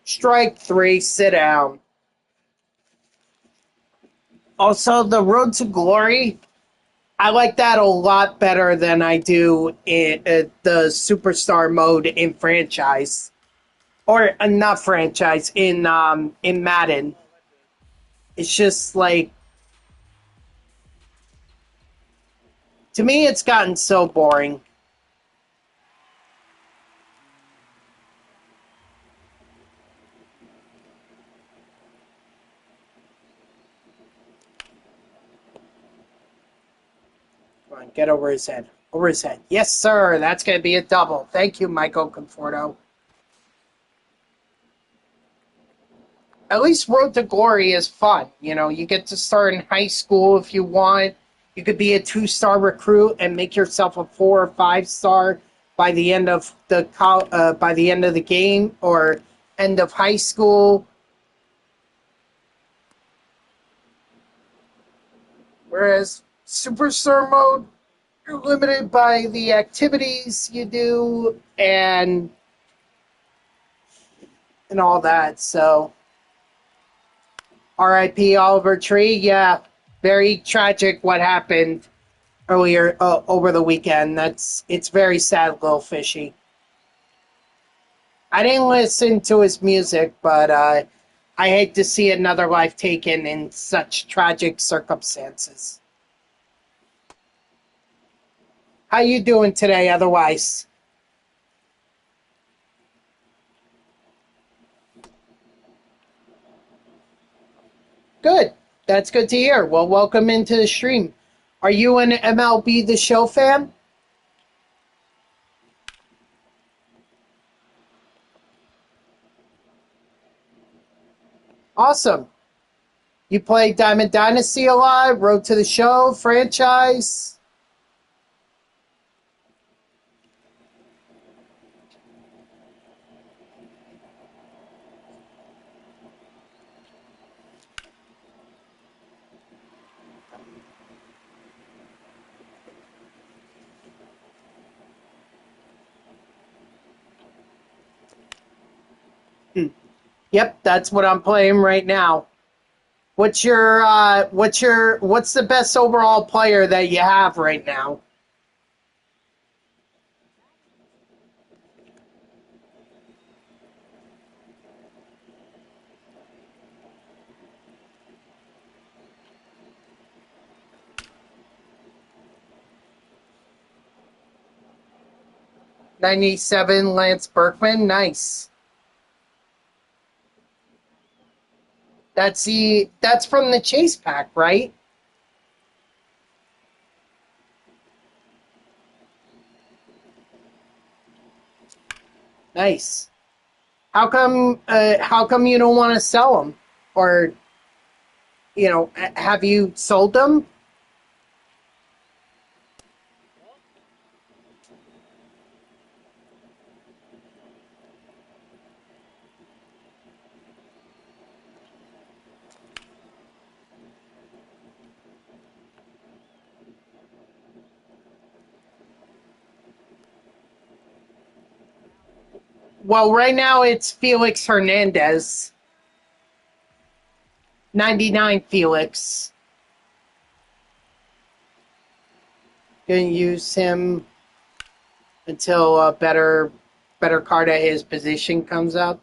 Strike three, sit down. Also, the Road to Glory, I like that a lot better than I do in the Superstar mode in franchise. Or not franchise, in Madden. It's just like, to me, it's gotten so boring. Come on, get over his head. Over his head. Yes, sir. That's going to be a double. Thank you, Michael Conforto. At least Road to Glory is fun. You know, you get to start in high school if you want. You could be a 2-star recruit and make yourself a 4 or 5-star by the end of the game or end of high school. Whereas Superstar mode, you're limited by the activities you do and all that. So, R.I.P. Oliver Tree. Yeah, very tragic what happened earlier over the weekend. It's very sad, little fishy. I didn't listen to his music, but I hate to see another life taken in such tragic circumstances. How you doing today? Otherwise, good. That's good to hear. Well, welcome into the stream. Are you an MLB The Show fan? Awesome. You play Diamond Dynasty a lot, Road to the Show, franchise. Hmm. Yep, that's what I'm playing right now. What's the best overall player that you have right now? 97 Lance Berkman, nice. That's from the Chase pack, right? Nice. How come you don't want to sell them? Or, have you sold them? Well, right now it's Felix Hernandez. 99 Felix. Gonna use him until a better card at his position comes up.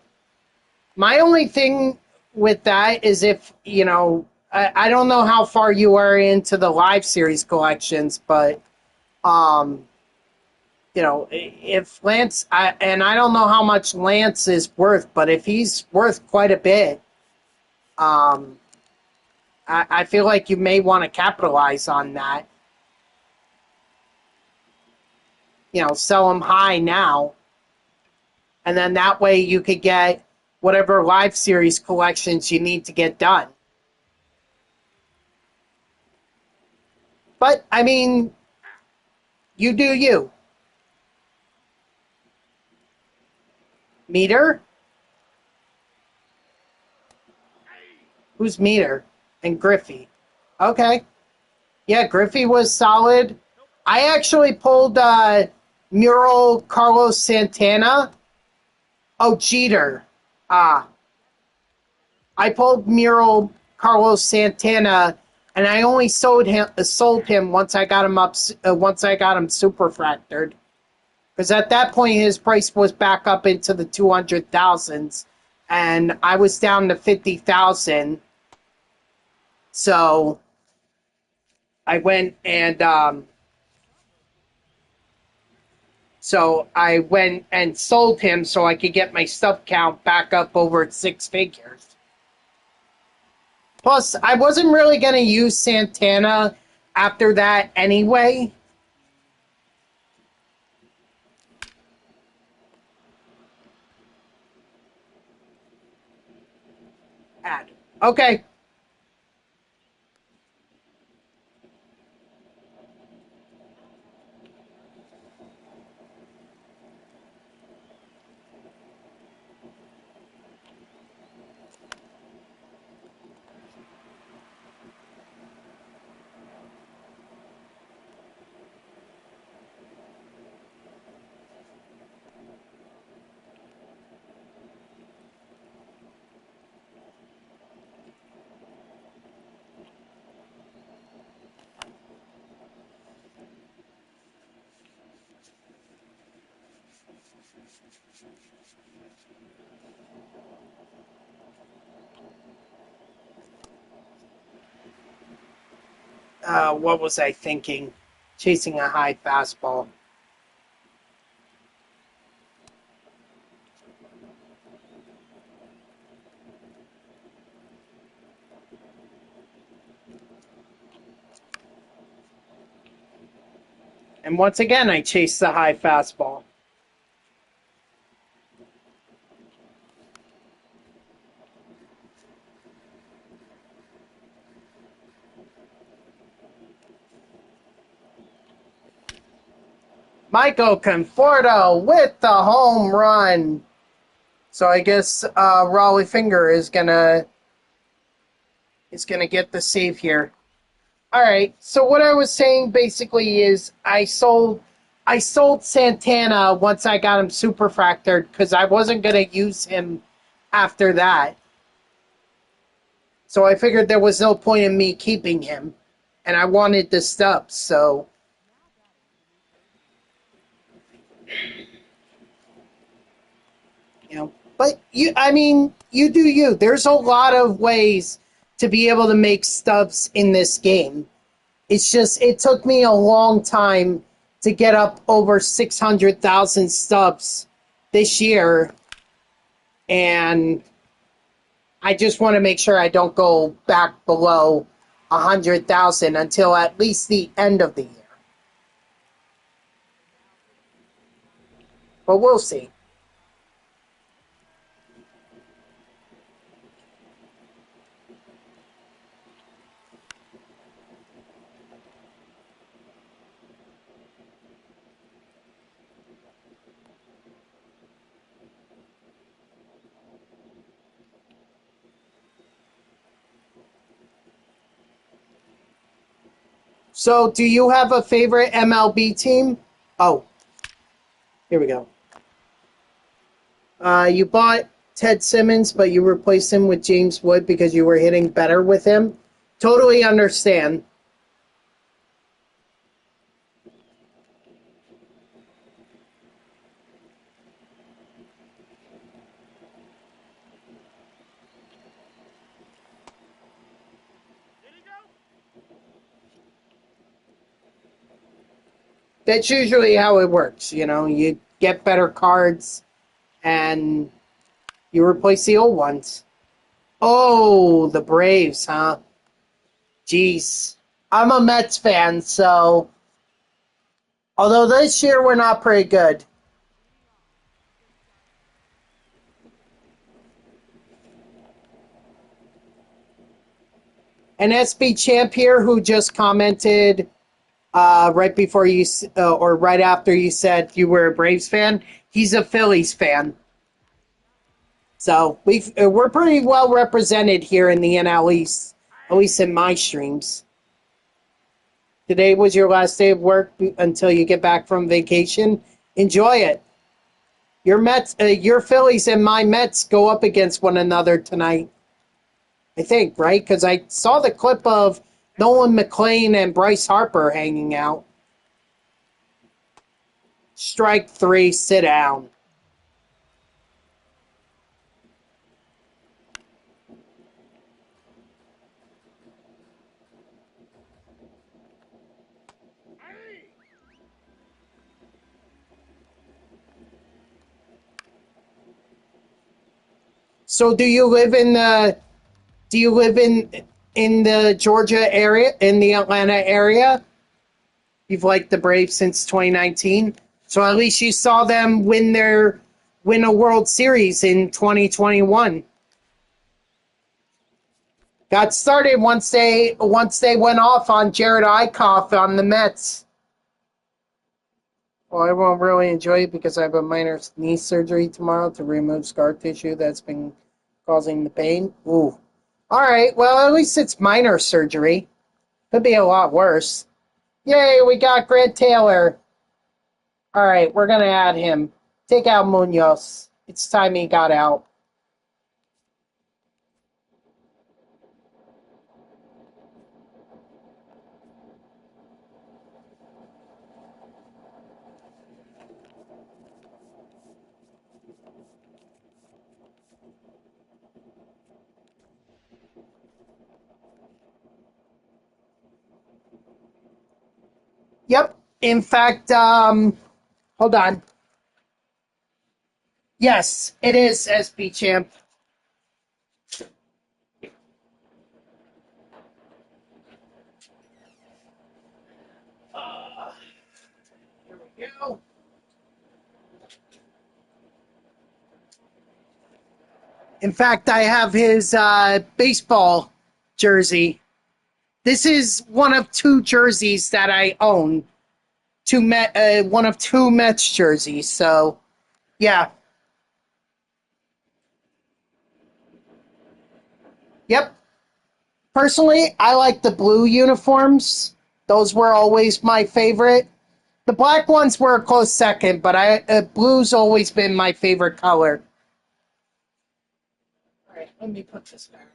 My only thing with that is if, I don't know how far you are into the live series collections, but, if Lance, and I don't know how much Lance is worth, but if he's worth quite a bit, um, I feel like you may want to capitalize on that. Sell him high now, and then that way you could get whatever live series collections you need to get done. But, I mean, you do you. Meter? Who's Meter? And Griffey. Okay. Yeah, Griffey was solid. I actually pulled Mural Carlos Santana. Oh, Jeter. Ah. I pulled Mural Carlos Santana, and I only sold him once I got him once I got him super fractured. Because at that point, his price was back up into the 200,000s, and I was down to 50,000. So I went and sold him so I could get my stuff count back up over 6 figures. Plus, I wasn't really going to use Santana after that anyway. Add. Okay. What was I thinking? Chasing a high fastball. And once again, I chased the high fastball. Michael Conforto with the home run. So I guess Raleigh Finger is gonna get the save here. All right. So what I was saying basically is I sold Santana once I got him super fractured because I wasn't gonna use him after that. So I figured there was no point in me keeping him, and I wanted the stuff. So. But you do you. There's a lot of ways to be able to make stubs in this game. It's just it took me a long time to get up over 600,000 stubs this year, and I just want to make sure I don't go back below 100,000 until at least the end of the year. But we'll see. So, do you have a favorite MLB team? Oh, here we go. You bought Ted Simmons, but you replaced him with James Wood because you were hitting better with him. Totally understand. That's usually how it works. You know, you get better cards and you replace the old ones. Oh, the Braves, huh? Jeez. I'm a Mets fan, so although this year we're not pretty good. An SB champ here who just commented right before you or right after you said you were a Braves fan. He's a Phillies fan. So we're pretty well represented here in the NL East, at least in my streams. Today was your last day of work until you get back from vacation. Enjoy it. Your Phillies and my Mets go up against one another tonight. I think, right? Because I saw the clip of Nolan McLean and Bryce Harper hanging out. Strike three, sit down. So do you live in the Georgia area, in the Atlanta area? You've liked the Braves since 2019. So at least you saw them win a World Series in 2021. Got started once they went off on Jared Eichhoff on the Mets. Well, I won't really enjoy it because I have a minor knee surgery tomorrow to remove scar tissue that's been causing the pain. Ooh. All right, well, at least it's minor surgery. Could be a lot worse. Yay, we got Grant Taylor. All right, we're going to add him. Take out Munoz. It's time he got out. Yep. In fact, hold on. Yes, it is SB Champ. Here we go. In fact, I have his baseball jersey. This is one of two jerseys that I own. One of two Mets jerseys. So, yeah. Yep. Personally, I like the blue uniforms. Those were always my favorite. The black ones were a close second, but blue's always been my favorite color. All right, let me put this back.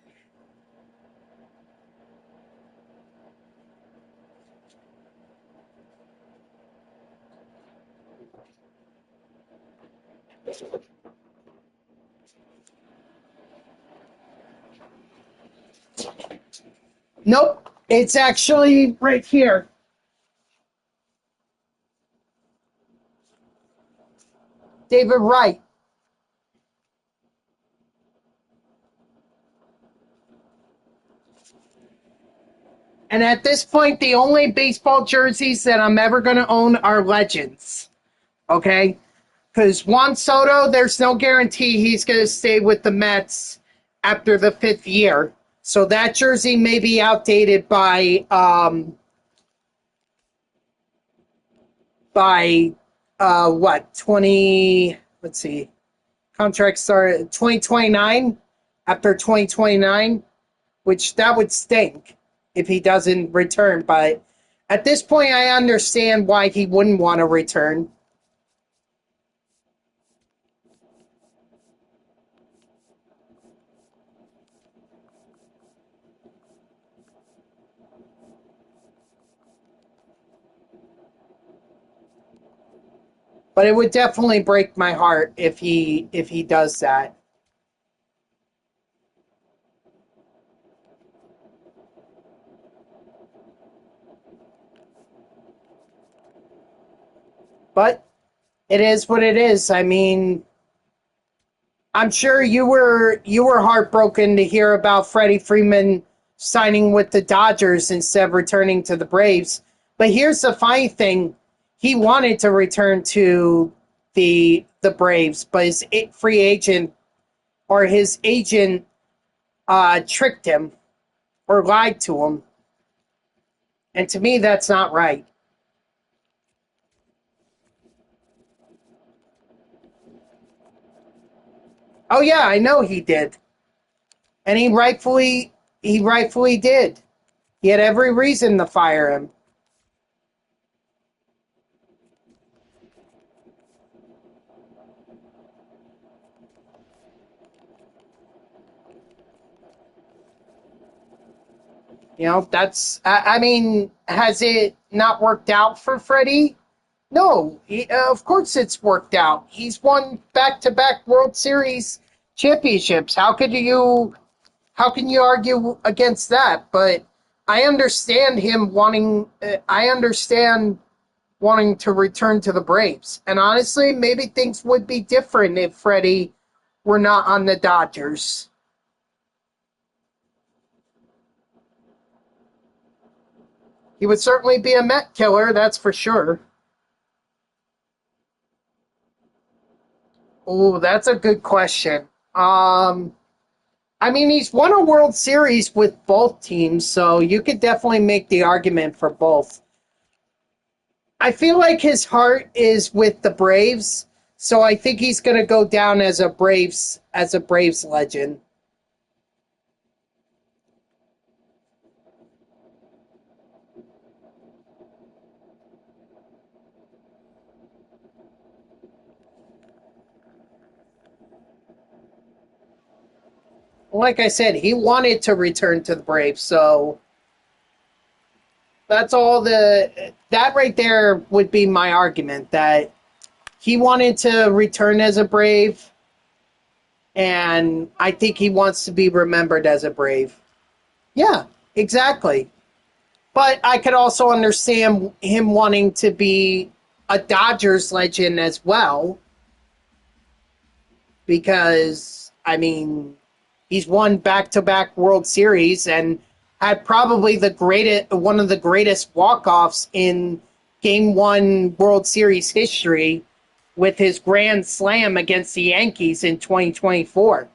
Nope, it's actually right here. David Wright. And at this point, the only baseball jerseys that I'm ever going to own are Legends. Okay? Because Juan Soto, there's no guarantee he's going to stay with the Mets after the fifth year. So that jersey may be outdated by what, 20, let's see, contract start 2029, after 2029, which that would stink if he doesn't return. But at this point, I understand why he wouldn't want to return. But it would definitely break my heart if he does that. But it is what it is. I mean, I'm sure you were heartbroken to hear about Freddie Freeman signing with the Dodgers instead of returning to the Braves. But here's the funny thing: he wanted to return to the Braves, but his free agent or his agent tricked him or lied to him, and to me, that's not right. Oh yeah, I know he did, and he rightfully did. He had every reason to fire him. I mean, has it not worked out for Freddie? No, of course it's worked out. He's won back-to-back World Series championships. How can you argue against that? But I understand wanting to return to the Braves. And honestly, maybe things would be different if Freddie were not on the Dodgers. He would certainly be a Met killer, that's for sure. Oh, that's a good question. I mean, he's won a World Series with both teams, so you could definitely make the argument for both. I feel like his heart is with the Braves, so I think he's going to go down as a Braves legend. Like I said, he wanted to return to the Braves, so that right there would be my argument that he wanted to return as a Brave, and I think he wants to be remembered as a Brave. Yeah, exactly. But I could also understand him wanting to be a Dodgers legend as well, because, I mean, he's won back to back World Series and had probably one of the greatest walk offs in Game 1 World Series history with his grand slam against the Yankees in 2024.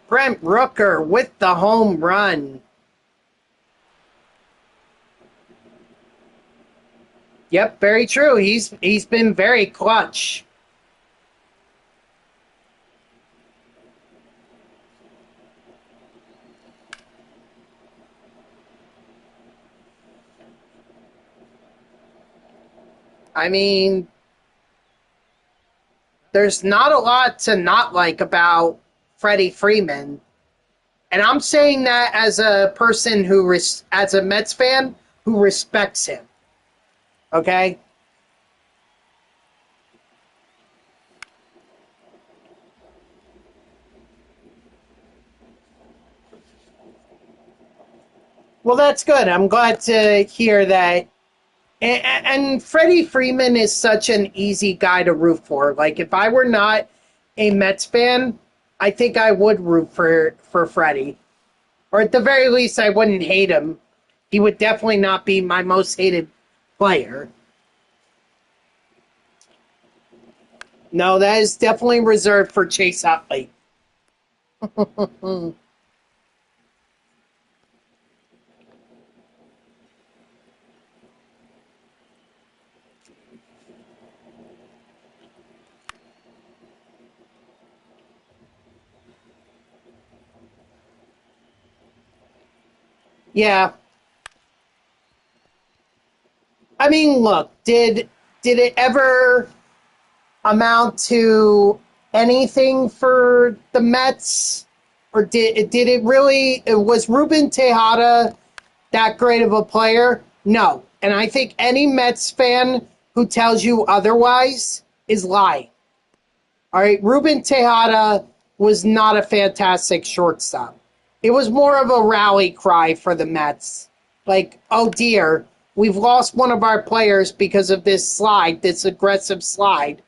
Brent Rooker with the home run. Yep, very true. He's been very clutch. I mean, there's not a lot to not like about Freddie Freeman. And I'm saying that as a person as a Mets fan who respects him. Okay? Well, that's good. I'm glad to hear that. And Freddie Freeman is such an easy guy to root for. Like, if I were not a Mets fan, I think I would root for Freddie. Or at the very least, I wouldn't hate him. he would definitely not be my most hated player. No, that is definitely reserved for Chase Utley. Yeah. I mean, look, did it ever amount to anything for the Mets? Or did it really, was Ruben Tejada that great of a player? No. And I think any Mets fan who tells you otherwise is lying. All right, Ruben Tejada was not a fantastic shortstop. It was more of a rally cry for the Mets. Like, oh dear, we've lost one of our players because of this slide, this aggressive slide.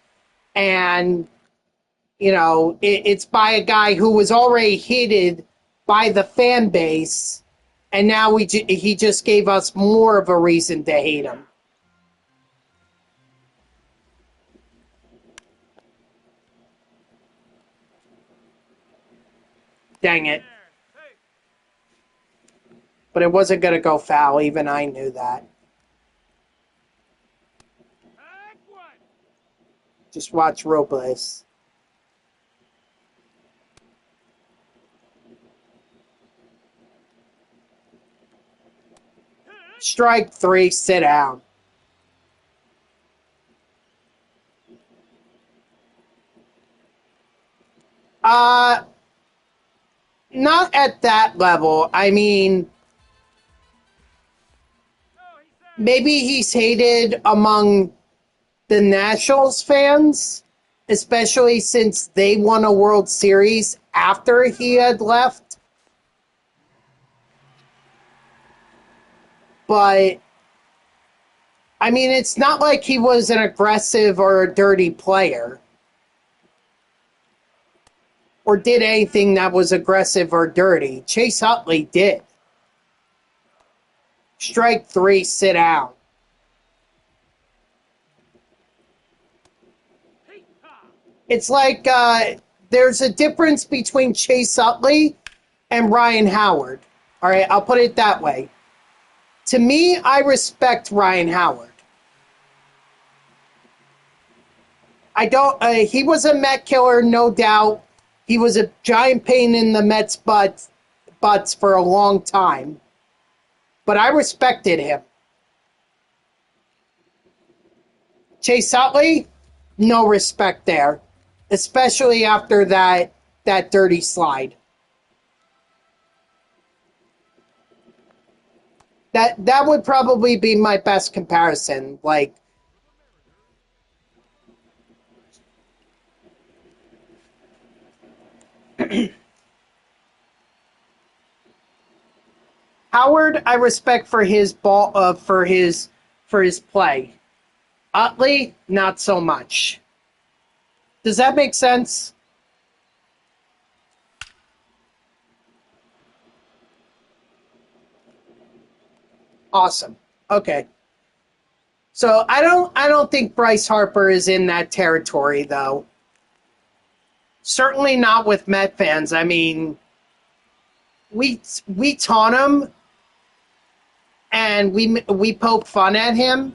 And, it's by a guy who was already hated by the fan base. And now he just gave us more of a reason to hate him. Dang it. But it wasn't going to go foul. Even I knew that. Just watch Robles. Strike 3, sit down. Not at that level. I mean, maybe he's hated among the Nationals fans, especially since they won a World Series after he had left. But, I mean, it's not like he was an aggressive or a dirty player. Or did anything that was aggressive or dirty. Chase Utley did. Strike 3, sit down. It's like there's a difference between Chase Utley and Ryan Howard. All right, I'll put it that way. To me, I respect Ryan Howard. I don't. He was a Met killer, no doubt. He was a giant pain in the Mets' butts for a long time. But I respected him. Chase Utley, no respect there, especially after that dirty slide. That would probably be my best comparison. Like, Howard, I respect for his ball, for his play. Utley, not so much. Does that make sense? Awesome. Okay. So I don't think Bryce Harper is in that territory though. Certainly not with Met fans. I mean, we taunt him and we poke fun at him.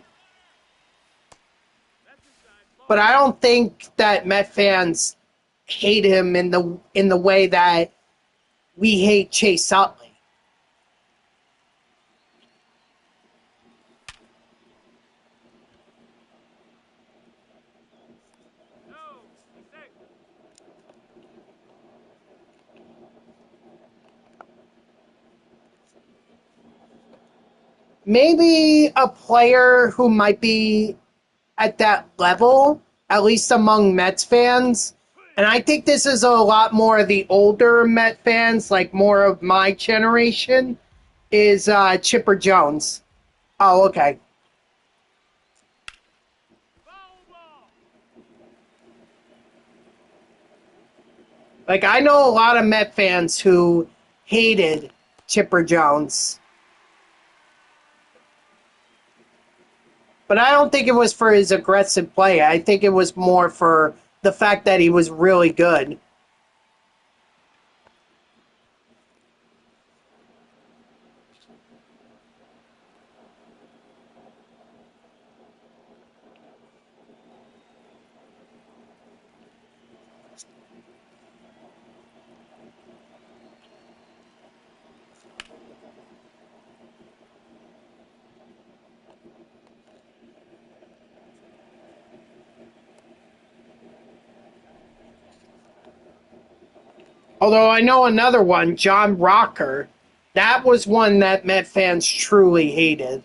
But I don't think that Met fans hate him in the way that we hate Chase Utley. Maybe a player who might be at that level, at least among Mets fans. And I think this is a lot more of the older Met fans, like more of my generation, is Chipper Jones. Oh, okay. Like, I know a lot of Met fans who hated Chipper Jones. But I don't think it was for his aggressive play. I think it was more for the fact that he was really good. Although I know another one, John Rocker. That was one that Met fans truly hated.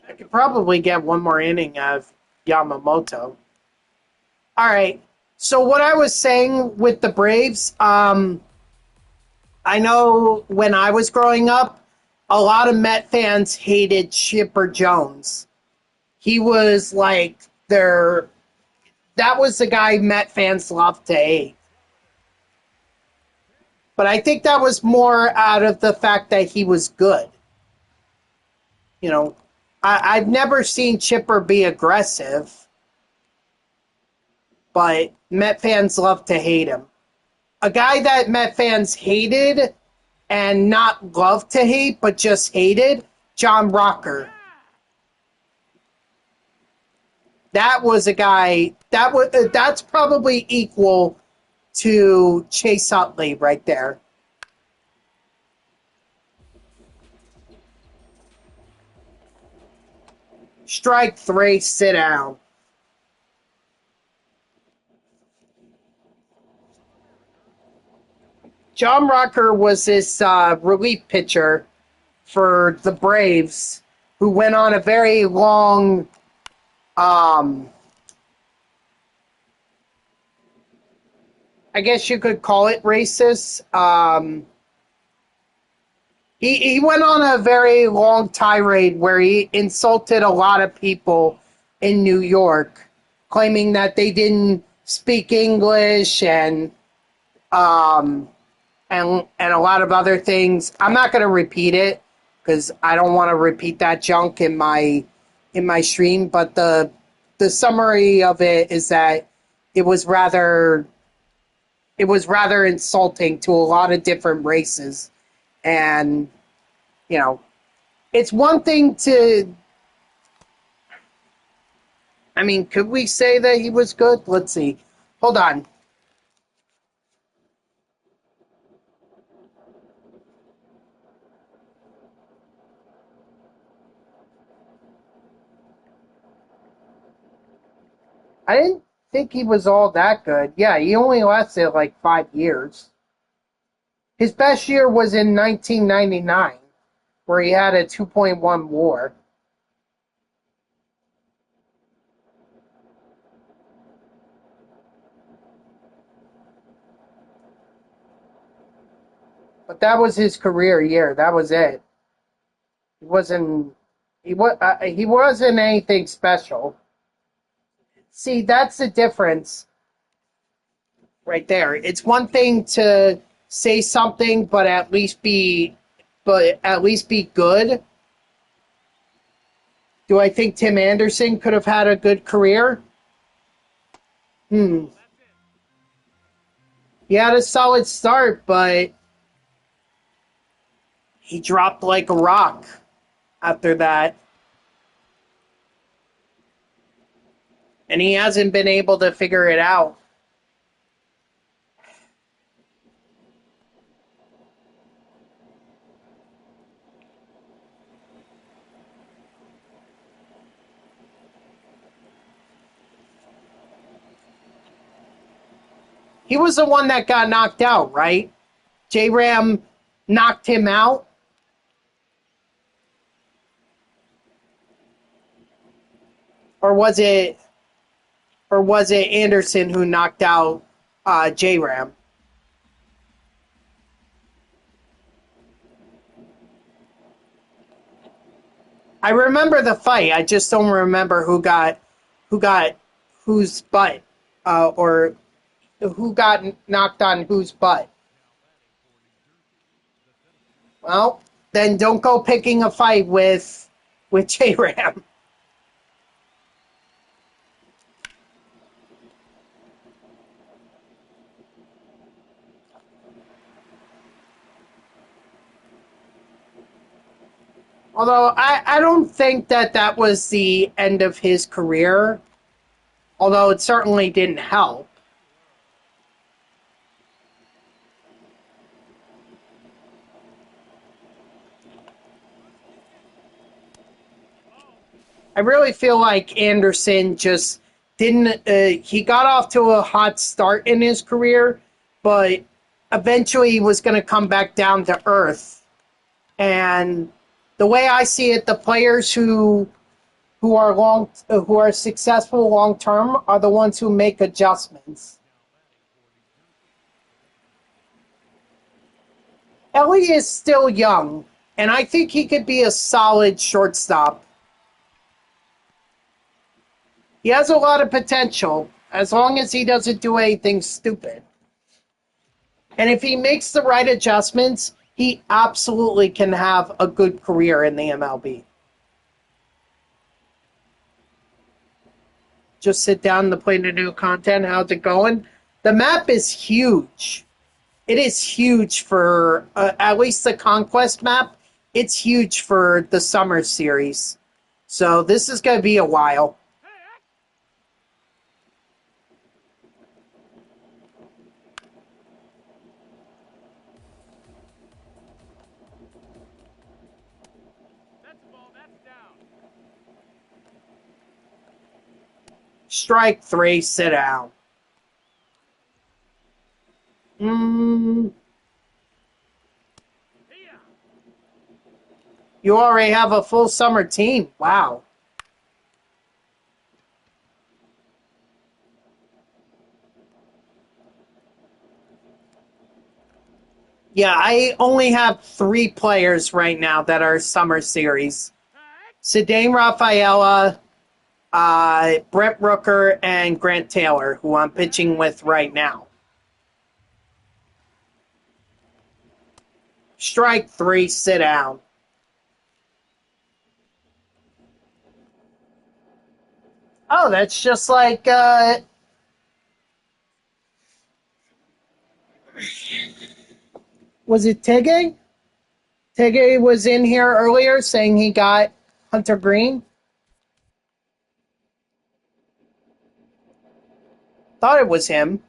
I could probably get one more inning of Yamamoto. All right. So what I was saying with the Braves, I know when I was growing up, a lot of Met fans hated Chipper Jones. He was like their that was the guy Met fans loved to hate. But I think that was more out of the fact that he was good. You know, I've never seen Chipper be aggressive, but Met fans love to hate him. A guy that Met fans hated and not love to hate, but just hated, John Rocker. That was a guy that's probably equal to Chase Utley right there. Strike three, sit down. John Rocker was this relief pitcher for the Braves who went on a very long um, I guess you could call it racist. He went on a very long tirade where he insulted a lot of people in New York, claiming that they didn't speak English um, and a lot of other things. I'm not going to repeat it because I don't want to repeat that junk in my stream. But the summary of it is that it was rather it was rather insulting to a lot of different races, and you know, it's one thing to. I mean, could we say that he was good? Let's see. Hold on. I didn't think he was all that good. Yeah, he only lasted like 5 years. His best year was in 1999, where he had a 2.1 WAR. But that was his career year. That was it. He wasn't. He wasn't anything special. See, that's the difference right there. It's one thing to say something, but at least be good. Do I think Tim Anderson could have had a good career? Hmm. He had a solid start, but he dropped like a rock after that. And he hasn't been able to figure it out. He was the one that got knocked out, right? J Ram knocked him out. Or was it or was it Anderson who knocked out J-Ram. I remember the fight. I just don't remember who got whose butt, or who got knocked on whose butt. Well, then don't go picking a fight with J-Ram. Although I don't think that that was the end of his career. Although it certainly didn't help. I really feel like Anderson just didn't. He got off to a hot start in his career, but eventually he was going to come back down to earth. And the way I see it, the players who are successful long term are the ones who make adjustments. Ellie is still young, and I think he could be a solid shortstop. He has a lot of potential, as long as he doesn't do anything stupid. And if he makes the right adjustments, he absolutely can have a good career in the MLB. Just sit down to play the new content. How's it going? The map is huge. It is huge for, at least the Conquest map, it's huge for the Summer Series. So this is going to be a while. Strike three, sit down. You already have a full summer team. Wow. Yeah, I only have 3 players right now that are Summer Series. Cedane Rafaela, Brent Rooker, and Grant Taylor, who I'm pitching with right now. Strike three, sit down. Oh, that's just like, was it Tege? Tege was in here earlier saying he got Hunter Green. Thought it was him.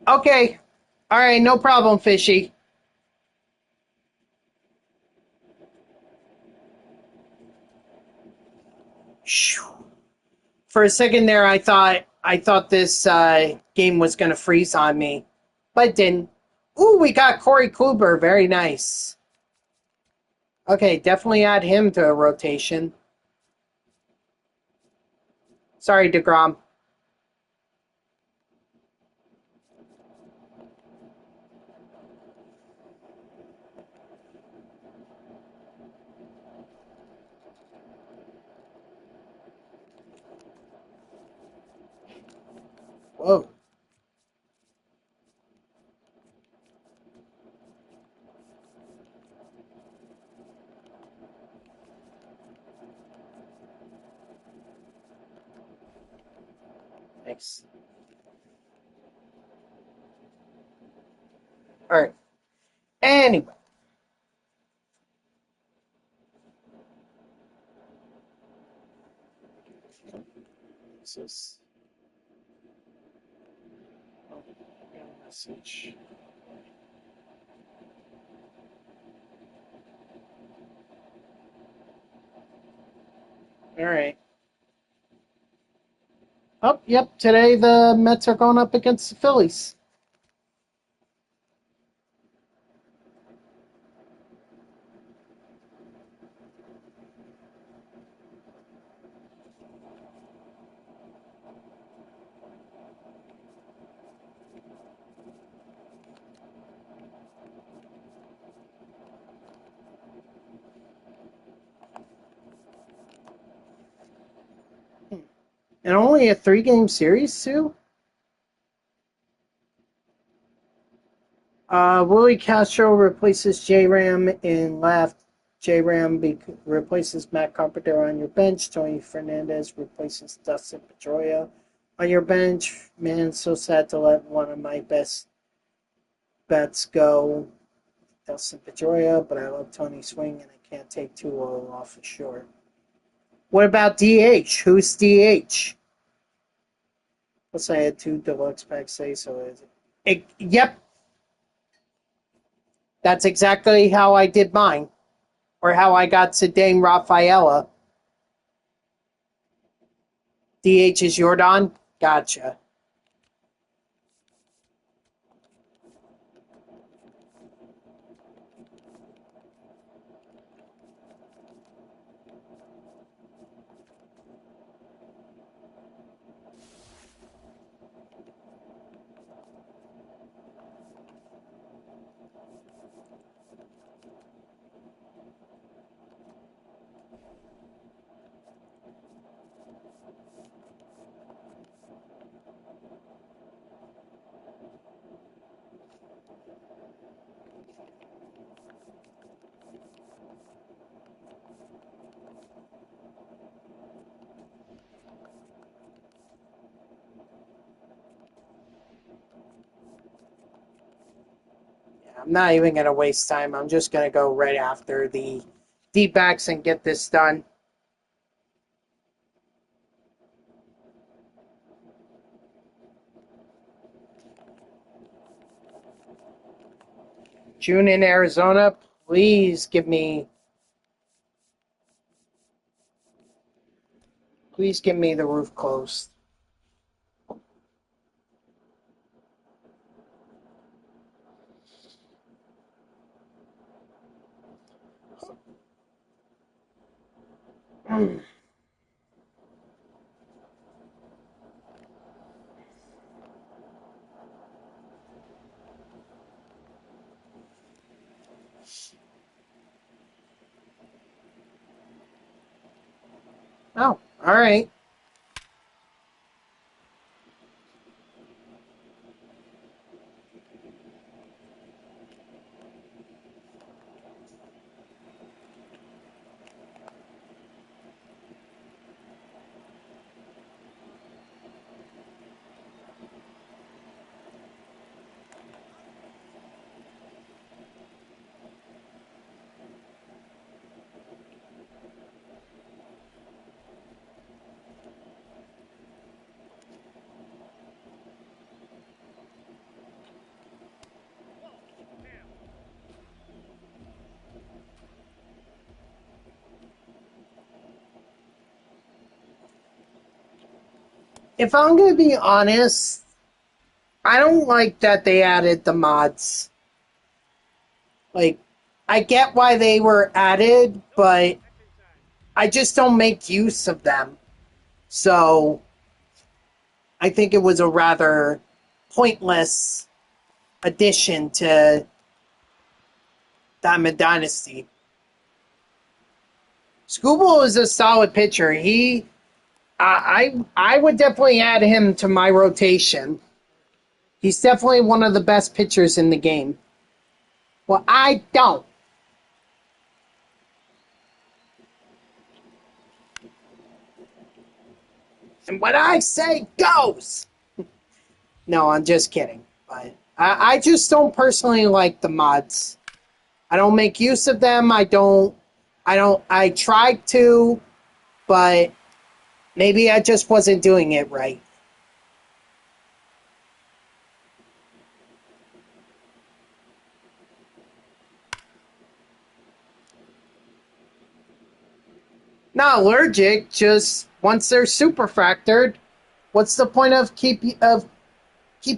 Okay. All right, no problem, Fishy. For a second there, I thought this game was going to freeze on me, but it didn't. Ooh, we got Corey Kluber. Very nice. Okay, definitely add him to a rotation. Sorry, DeGrom. Whoa. Thanks. All right. Anyway. This is message. All right. Oh, yep. Today the Mets are going up against the Phillies. And only a 3-game series, too? Willie Castro replaces J-Ram in left. J-Ram replaces Matt Carpenter on your bench. Tony Fernandez replaces Dustin Pedroia on your bench. Man, so sad to let one of my best bets go. Dustin Pedroia, but I love Tony Swing, and I can't take 2-0 off for sure. What about DH? Who's DH? Plus, I had 2 deluxe packs say so. Yep, that's exactly how I did mine, or how I got to Dane Rafaela. DH is Jordan? Gotcha. I'm not even going to waste time. I'm just going to go right after the D-backs and get this done. June in Arizona, please give me the roof closed. Oh, all right. If I'm going to be honest, I don't like that they added the mods. Like, I get why they were added, but I just don't make use of them. So, I think it was a rather pointless addition to Diamond Dynasty. Scooble is a solid pitcher. I would definitely add him to my rotation. He's definitely one of the best pitchers in the game. Well, I don't. And what I say goes. No, I'm just kidding. But I just don't personally like the mods. I don't make use of them. I tried to, but maybe I just wasn't doing it right. Not allergic, just once they're super factored, what's the point of keep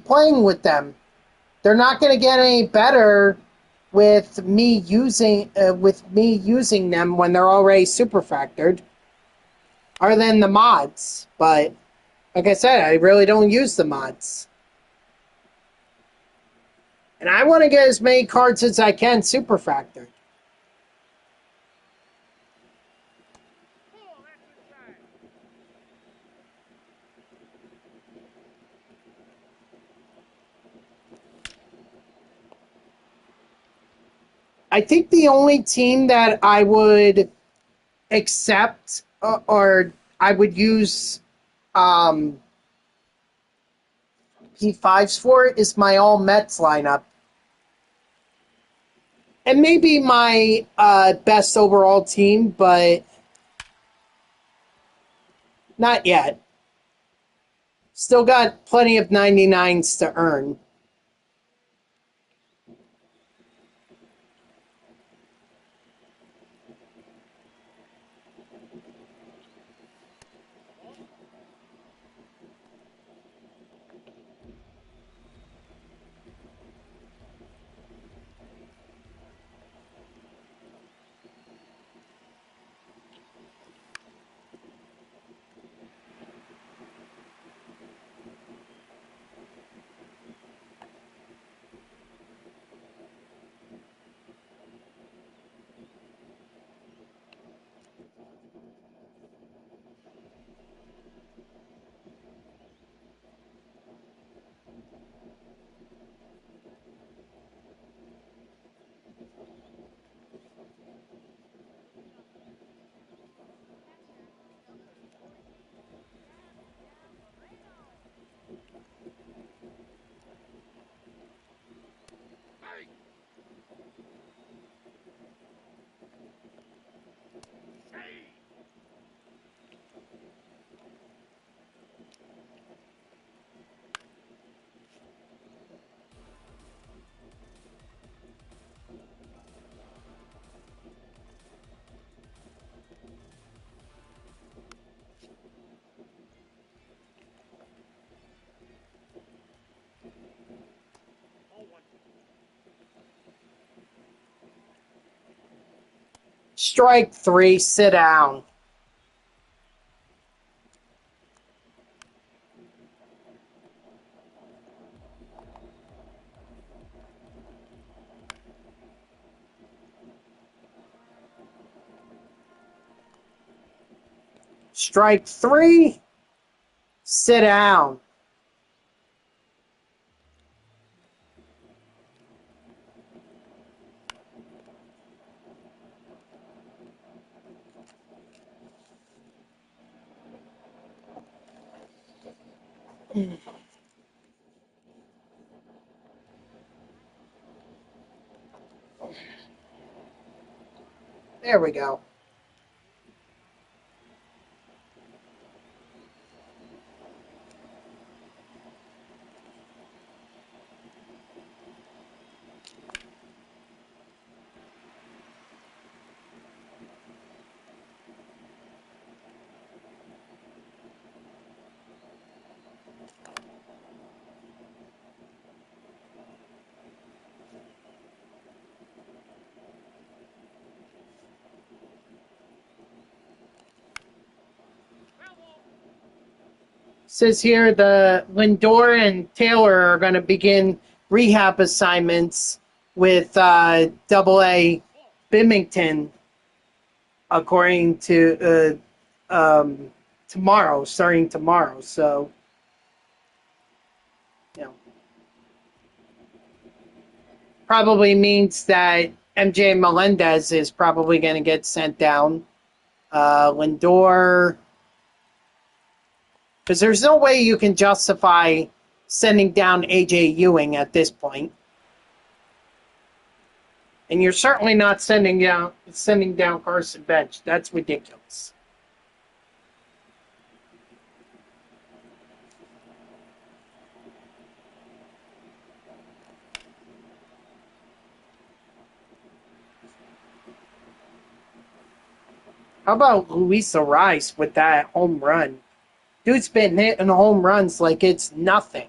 playing with them? They're not going to get any better with me using them when they're already super factored, other than the mods. But like I said, I really don't use the mods, and I want to get as many cards as I can super factored. I think the only team that I would accept or I would use um, P5s for is my all Mets lineup. And maybe my best overall team, but not yet. Still got plenty of 99s to earn. Strike three, sit down. Strike three, sit down. There we go. Says here the Lindor and Taylor are going to begin rehab assignments with Double A Bimington, according to tomorrow, starting tomorrow. So, you know, probably means that MJ Melendez is probably going to get sent down. Lindor, because there's no way you can justify sending down AJ Ewing at this point. And you're certainly not sending down Carson Bench. That's ridiculous. How about Luis Ariz with that home run? Dude's been hitting home runs like it's nothing.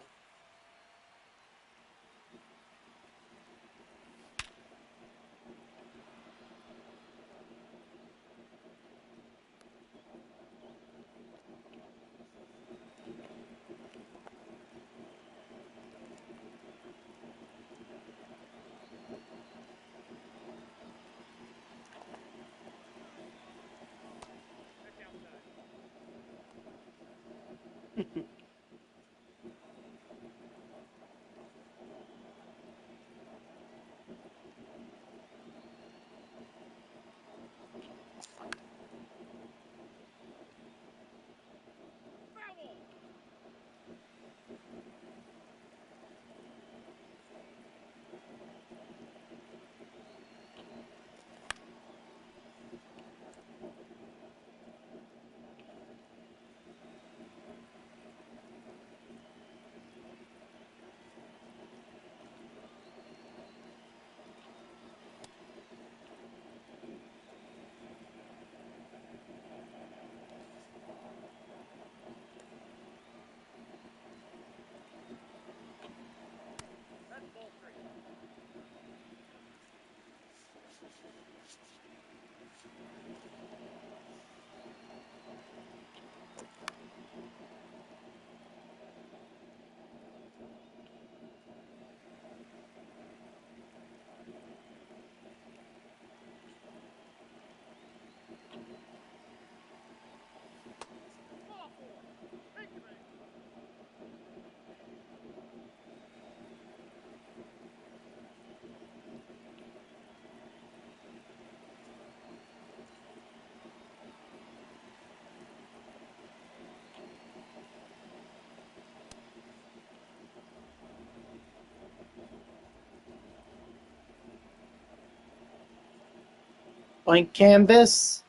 Blank canvas.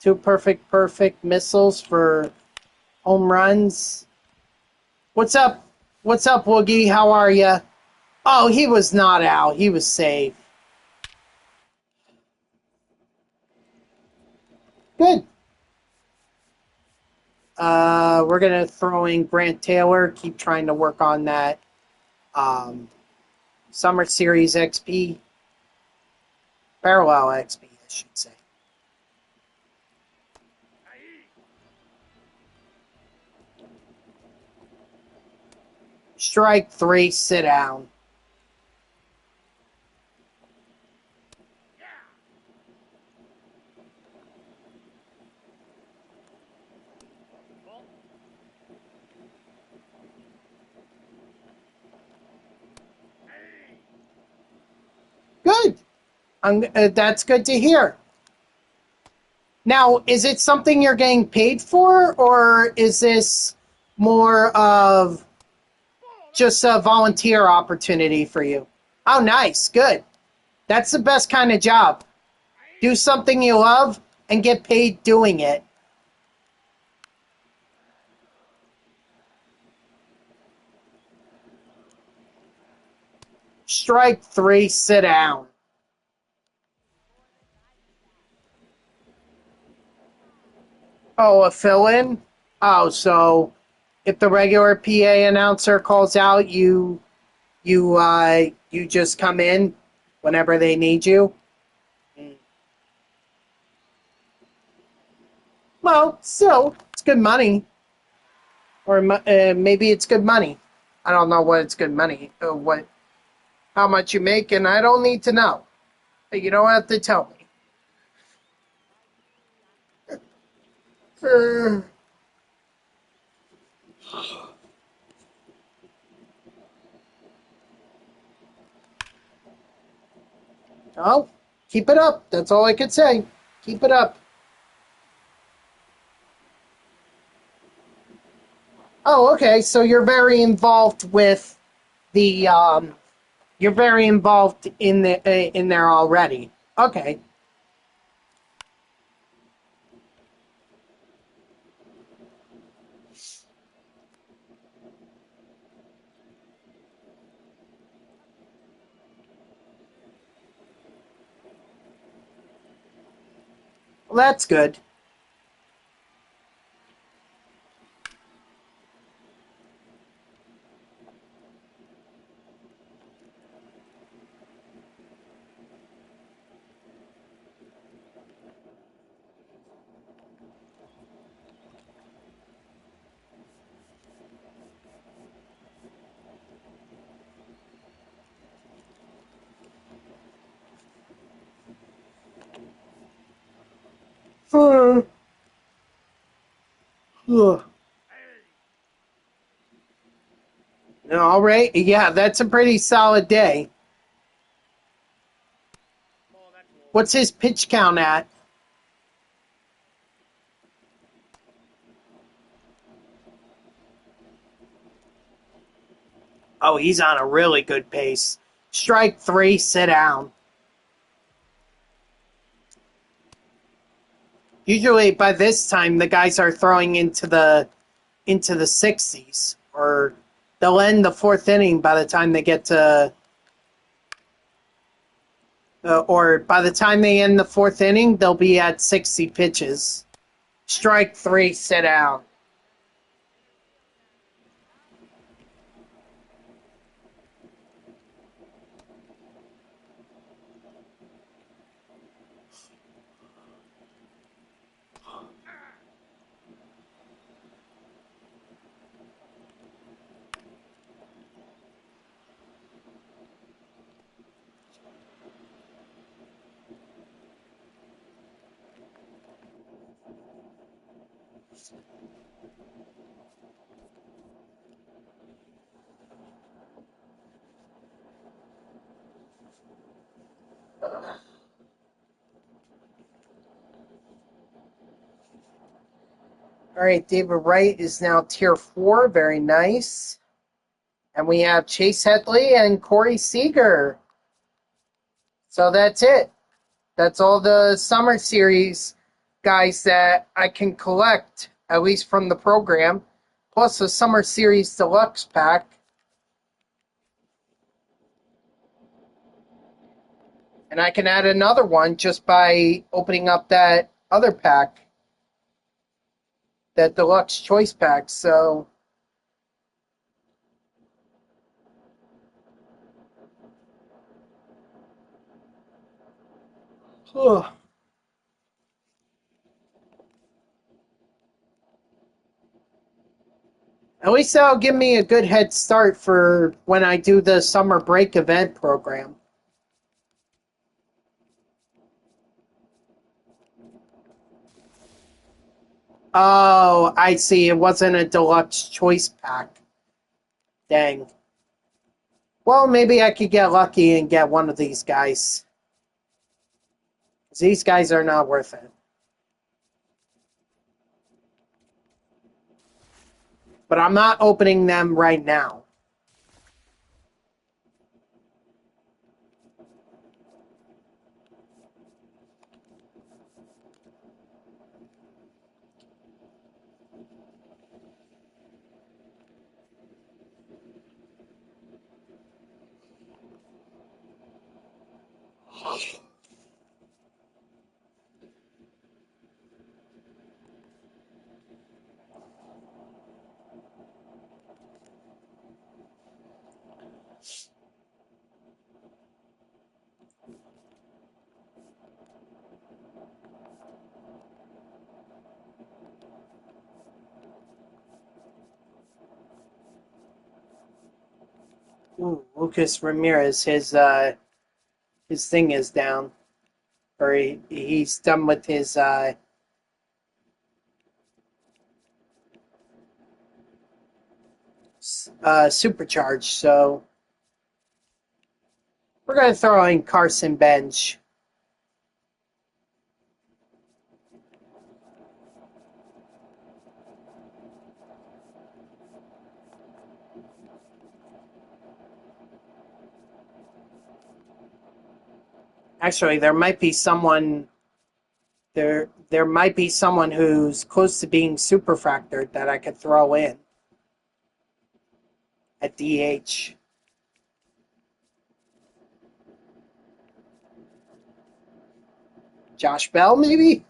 Two perfect missiles for home runs. What's up? What's up, Woogie? How are ya? Oh, he was not out. He was safe. Good. We're gonna throw in Grant Taylor. Keep trying to work on that Summer Series XP, Parallel XP, I should say. Strike three. Sit down. Good. That's good to hear. Now, is it something you're getting paid for, or is this more of just a volunteer opportunity for you? Oh, nice. Good. That's the best kind of job. Do something you love and get paid doing it. Strike three. Sit down. Oh, a fill-in? Oh, so if the regular PA announcer calls out, you just come in whenever they need you. Well, still, it's good money, or maybe it's good money. I don't know what it's good money, how much you make, and I don't need to know. You don't have to tell me. Uh, oh, keep it up. That's all I could say. Keep it up. Oh, okay. So you're very involved with the. You're very involved in there already. Okay, well, that's good. All right. Yeah, that's a pretty solid day. What's his pitch count at? Oh, he's on a really good pace. Strike three, sit down. Usually by this time the guys are throwing into the 60s, or they'll end the fourth inning by the time they get to or by the time they end the fourth inning, they'll be at 60 pitches. Strike three, sit down. All right, David Wright is now tier four. Very nice. And we have Chase Headley and Corey Seager. So that's it. That's all the summer series guys that I can collect, at least from the program, plus the summer series deluxe pack. And I can add another one just by opening up that other pack, that deluxe choice pack. So, at least that'll give me a good head start for when I do the summer break event program. Oh, I see. It wasn't a deluxe choice pack. Dang. Well, maybe I could get lucky and get one of these guys. These guys are not worth it. But I'm not opening them right now. Ooh, Lucas Ramirez, his thing is down. Or he's done with his supercharge, so we're gonna throw in Carson Bench. Actually, there might be someone who's close to being superfractored that I could throw in at DH. Josh Bell, maybe?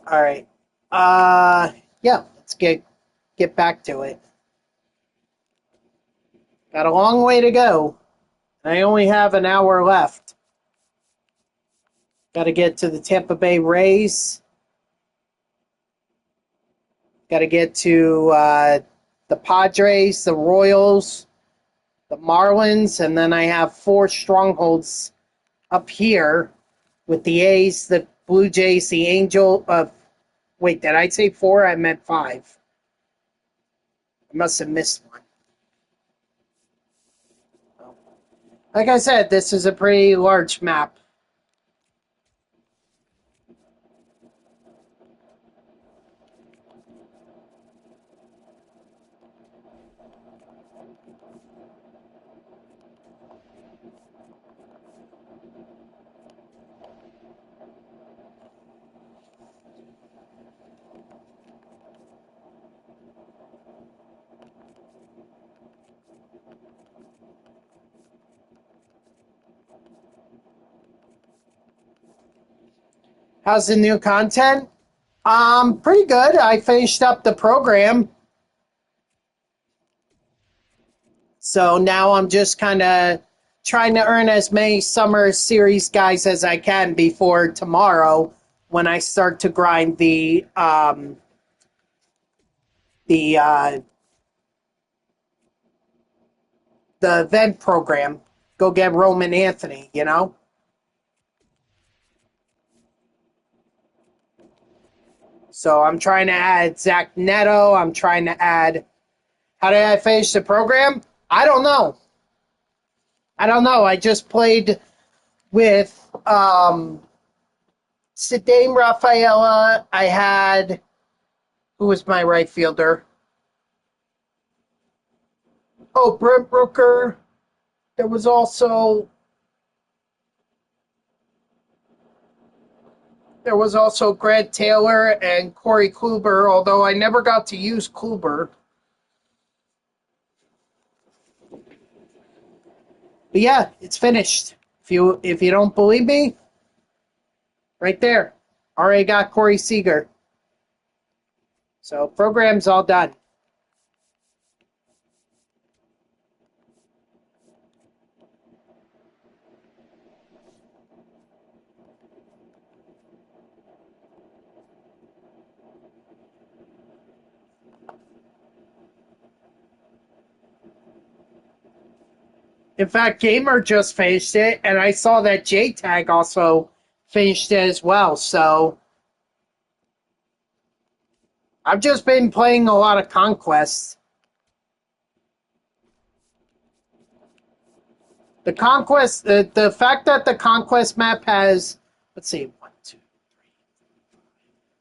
All right. Yeah, let's get back to it. Got a long way to go. I only have an hour left. Got to get to the Tampa Bay Rays. Got to get to the Padres, the Royals, the Marlins, and then I have four strongholds up here with the A's, the Blue Jays, the Angel. Wait, did I say four? I meant five. I must have missed one. Like I said, this is a pretty large map. How's the new content? Pretty good. I finished up the program. So now I'm just kind of trying to earn as many summer series guys as I can before tomorrow when I start to grind the uh, the event program. Go get Roman Anthony, you know? So I'm trying to add Zach Neto. I'm trying to add. How did I finish the program? I don't know. I don't know. I just played with Sidney Rafaela. I had. Who was my right fielder? Oh, Brent Brooker. There was also Grant Taylor and Corey Kluber, although I never got to use Kluber. But yeah, it's finished. If you don't believe me, right there. Already got Corey Seager. So program's all done. In fact, Gamer just finished it, and I saw that JTAG also finished it as well. So I've just been playing a lot of Conquest. The fact that the Conquest map has, let's see, 1, 2,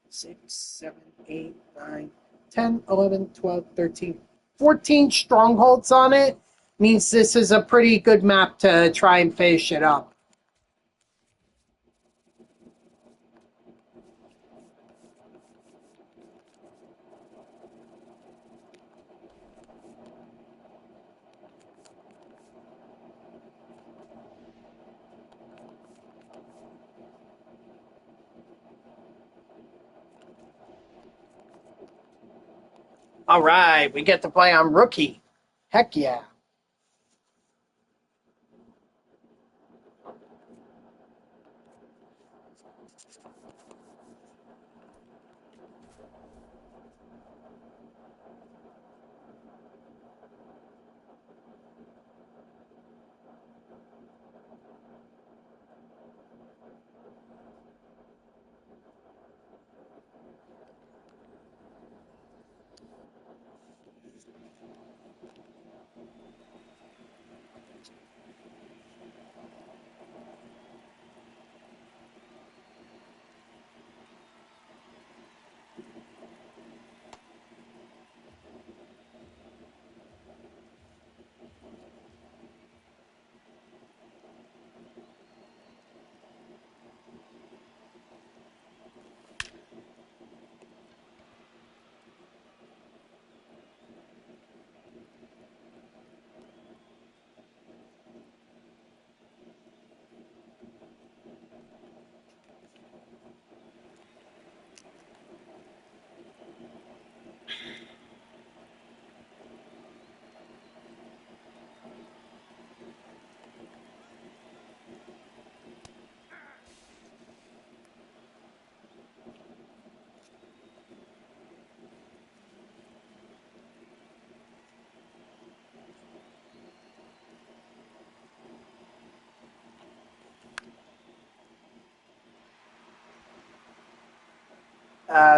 6, 7, 8, 9, 10, 11, 12, 13, 14 strongholds on it means this is a pretty good map to try and finish it up. All right, we get to play on Rookie. Heck yeah.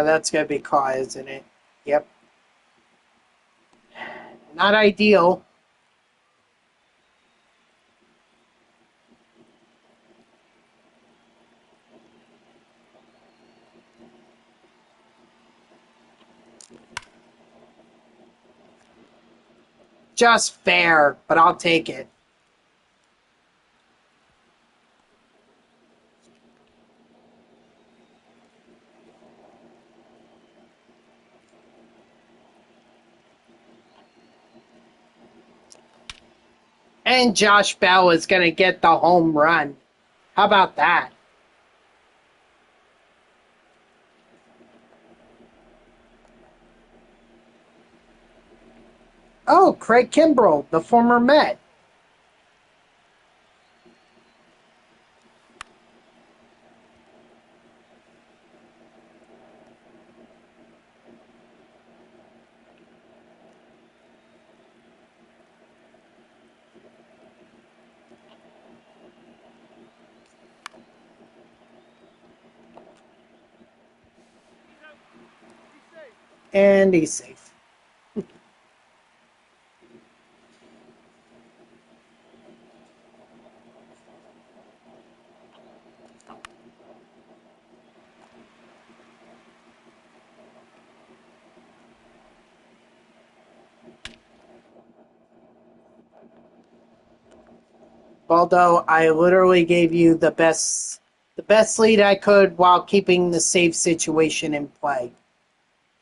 That's going to be Kai, isn't it? Yep. Not ideal. Just fair, but I'll take it. And Josh Bell is going to get the home run. How about that? Oh, Craig Kimbrell, the former Met. And he's safe. Baldo, I literally gave you the best lead I could while keeping the save situation in play.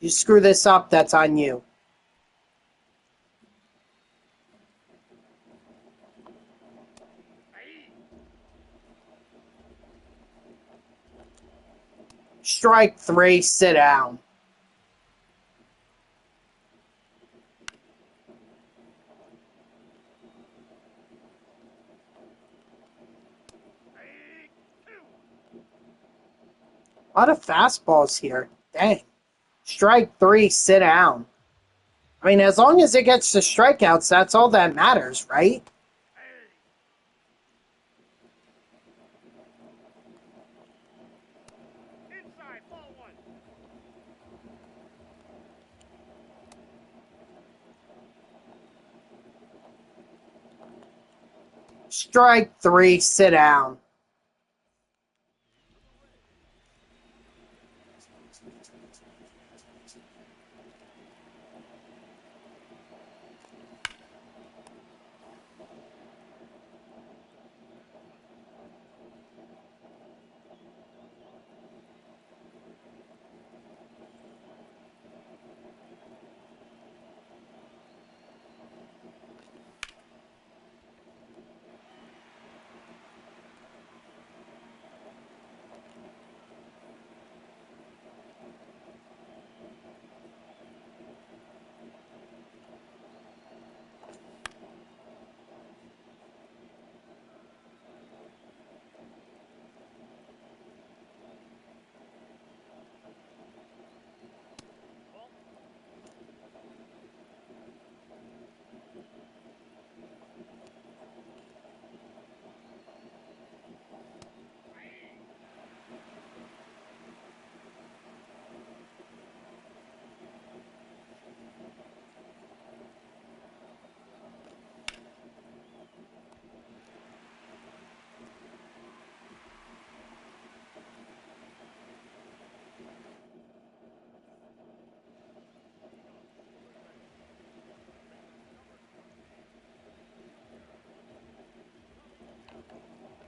You screw this up, that's on you. Strike 3, sit down. A lot of fastballs here. Dang. Strike 3, sit down. I mean, as long as it gets to strikeouts, that's all that matters, right? Strike 3, sit down.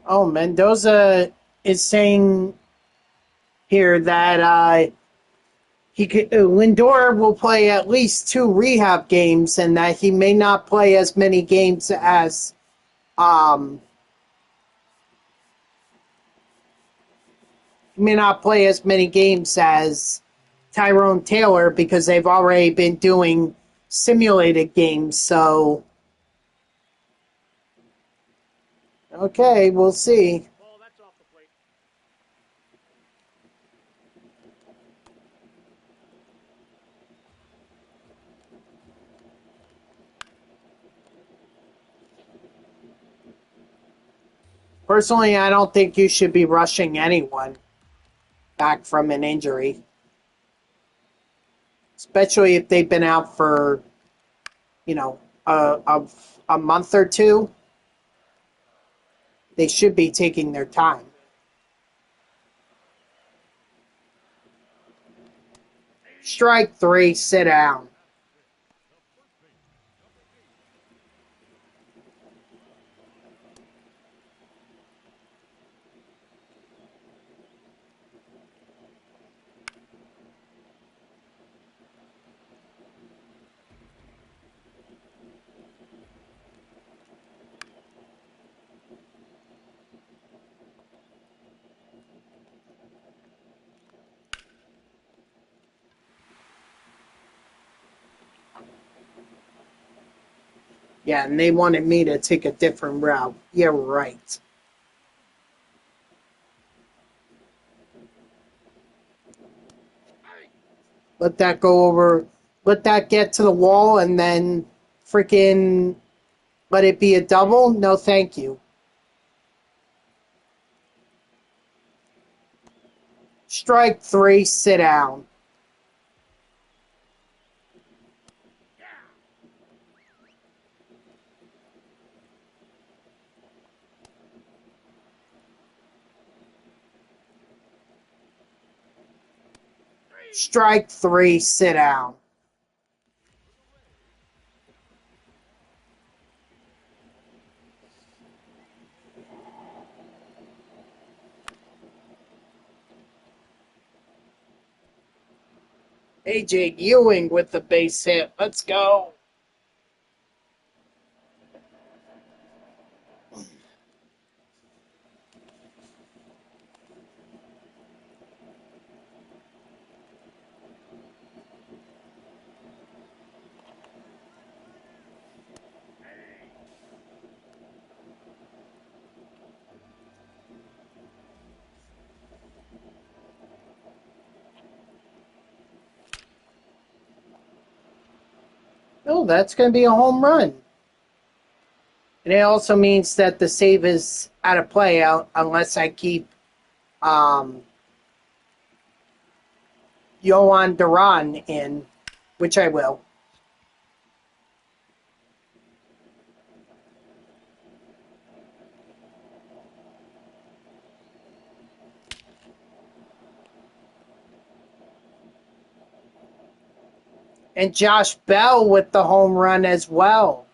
Oh, Mendoza is saying here that Lindor will play at least 2 rehab games, and that he may not play as many games as um, he may not play as many games as Tyrone Taylor because they've already been doing simulated games. So, okay, we'll see. Personally, I don't think you should be rushing anyone back from an injury, especially if they've been out for, you know, a month or two. They should be taking their time. Strike 3, sit down. Yeah, and they wanted me to take a different route. Yeah, right. Let that go over. Let that get to the wall and then freaking let it be a double? No, thank you. Strike three, sit down. Strike three, sit down. AJ Ewing with the base hit. Let's go. Oh, that's going to be a home run. And it also means that the save is out of play out unless I keep um, Yohan Duran in, which I will. And Josh Bell with the home run as well.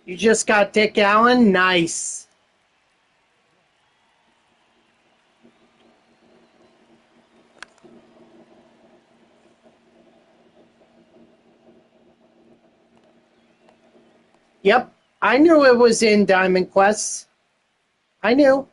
You just got Dick Allen? Nice. Yep. I knew it was in Diamond Quest. I knew.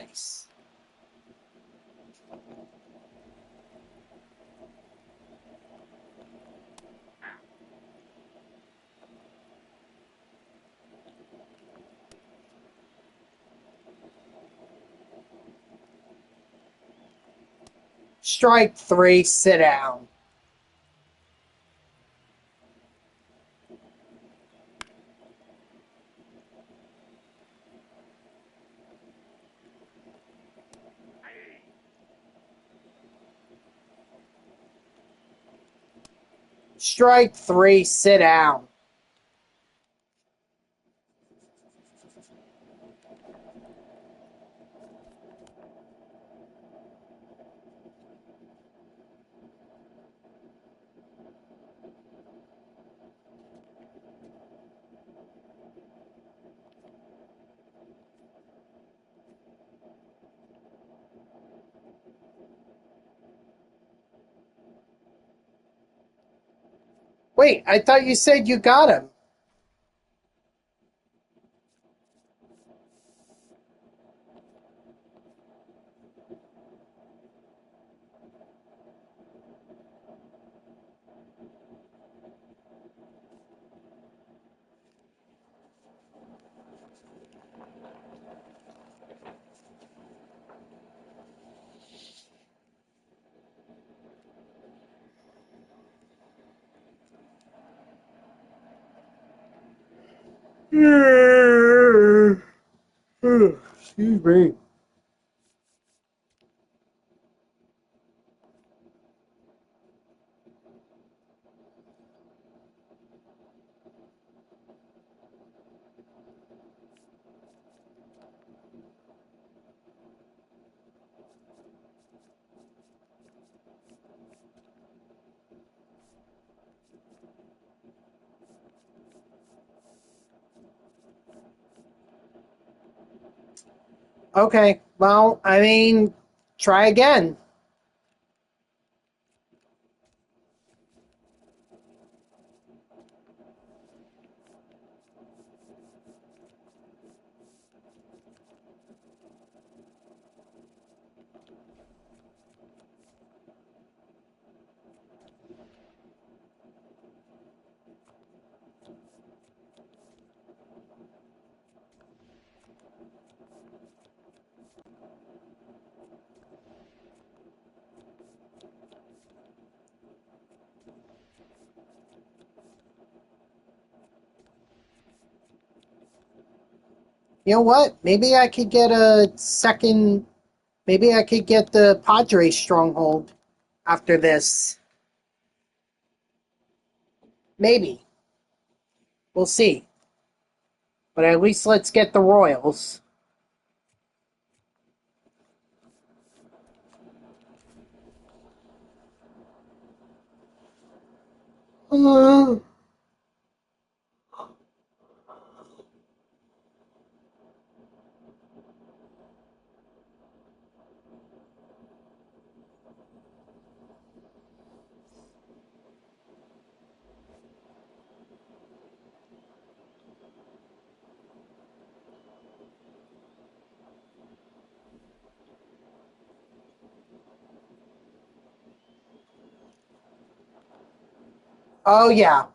Nice. Strike three, sit down. Strike three, sit down. Wait, I thought you said you got him. Excuse me. Okay, well, I mean, try again. You know what? Maybe I could get a second. Maybe I could get the Padres stronghold after this. Maybe. We'll see. But at least let's get the Royals. Uh, oh, yeah.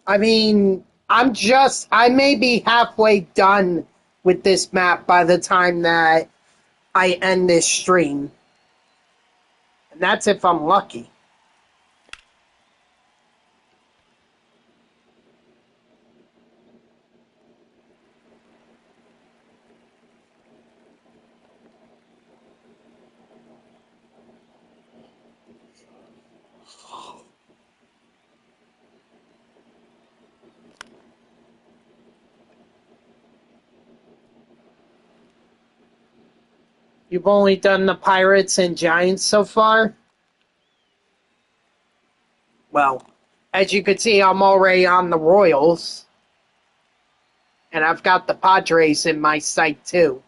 I mean, I may be halfway done with this map by the time that I end this stream. And that's if I'm lucky. You've only done the Pirates and Giants so far? Well, as you can see, I'm already on the Royals. And I've got the Padres in my sight, too.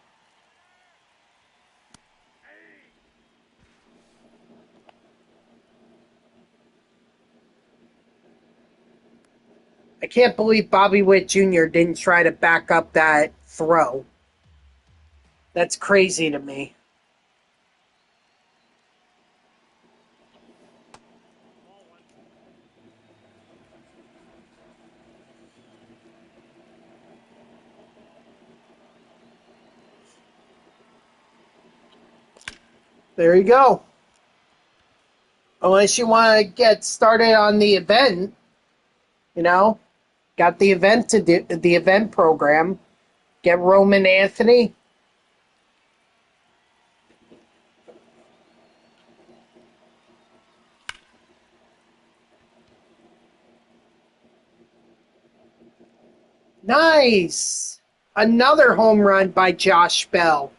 I can't believe Bobby Witt Jr. didn't try to back up that throw. That's crazy to me. There you go. Unless you want to get started on the event, you know, got the event to do, the event program. Get Roman Anthony. Nice. Another home run by Josh Bell.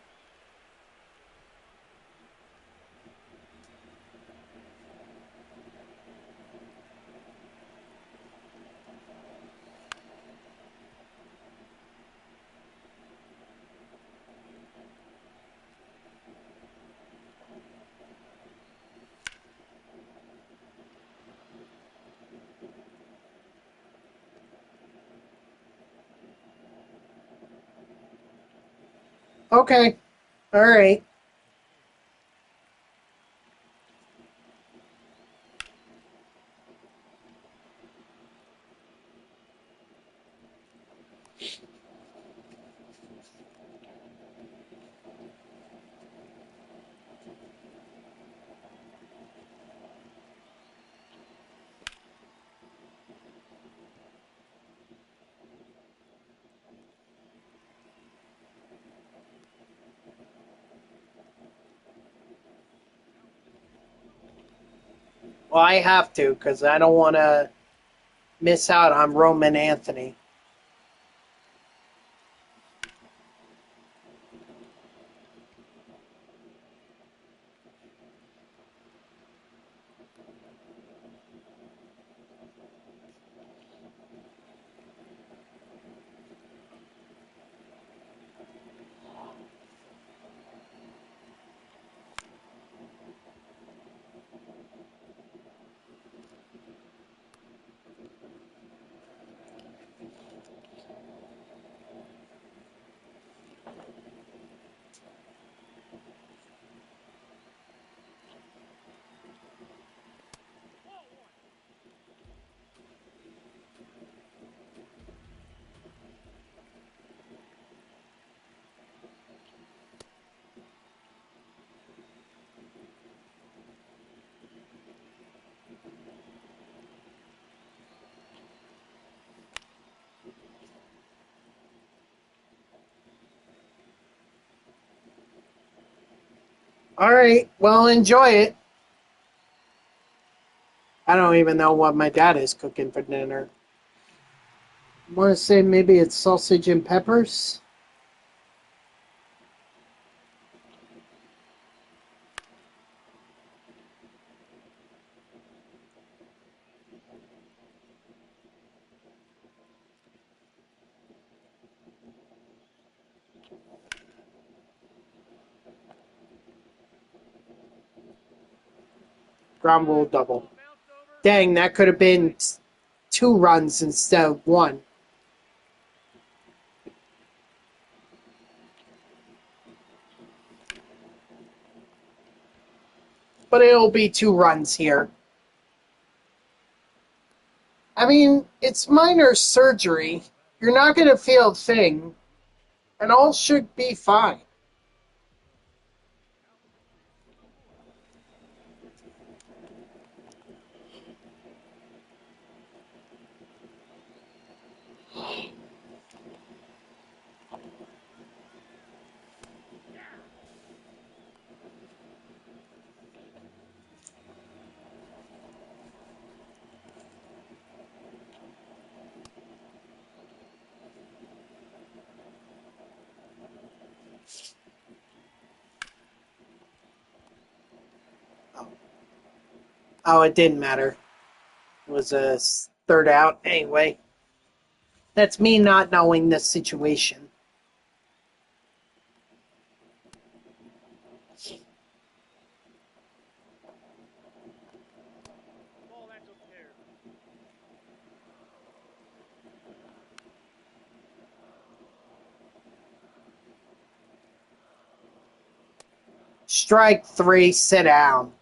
Okay. All right. Well, I have to because I don't want to miss out on Roman Anthony. All right. Well, enjoy it. I don't even know what my dad is cooking for dinner. I want to say maybe it's sausage and peppers. Ground rule double. Dang, that could have been 2 runs instead of 1. But it'll be 2 runs here. I mean, it's minor surgery. You're not going to feel a thing, and all should be fine. Oh, it didn't matter. It was a third out anyway. That's me not knowing the situation. Strike 3, sit down.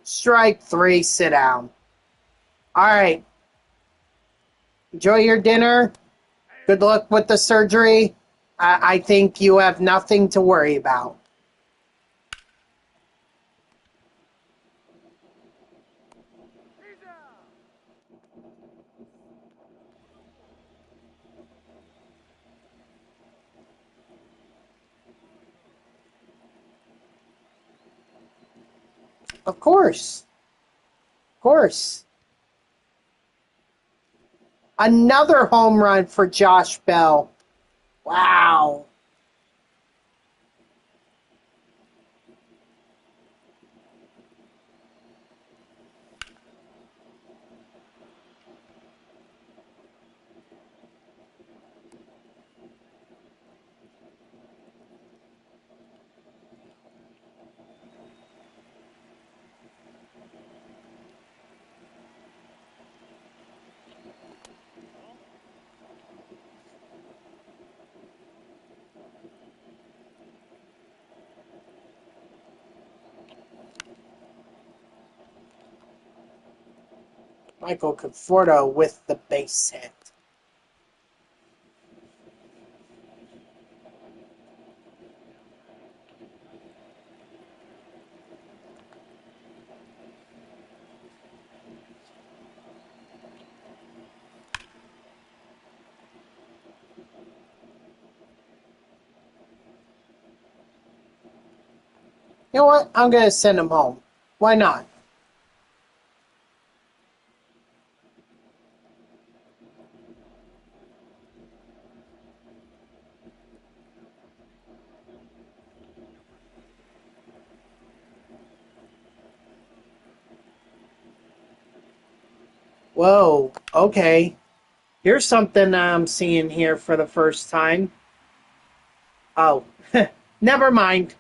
Strike 3, sit down. All right. Enjoy your dinner. Good luck with the surgery. I think you have nothing to worry about. Of course. Of course. Another home run for Josh Bell. Wow. Michael Conforto with the base hit. You know what? I'm going to send him home. Why not? Whoa, okay. Here's something I'm seeing here for the first time. Oh, never mind.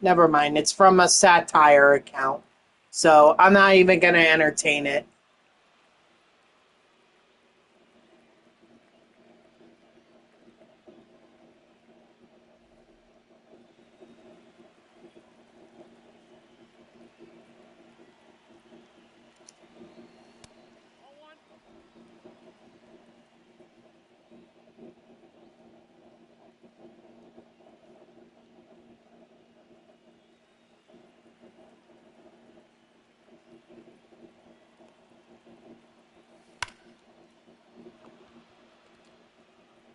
Never mind. It's from a satire account. So I'm not even going to entertain it.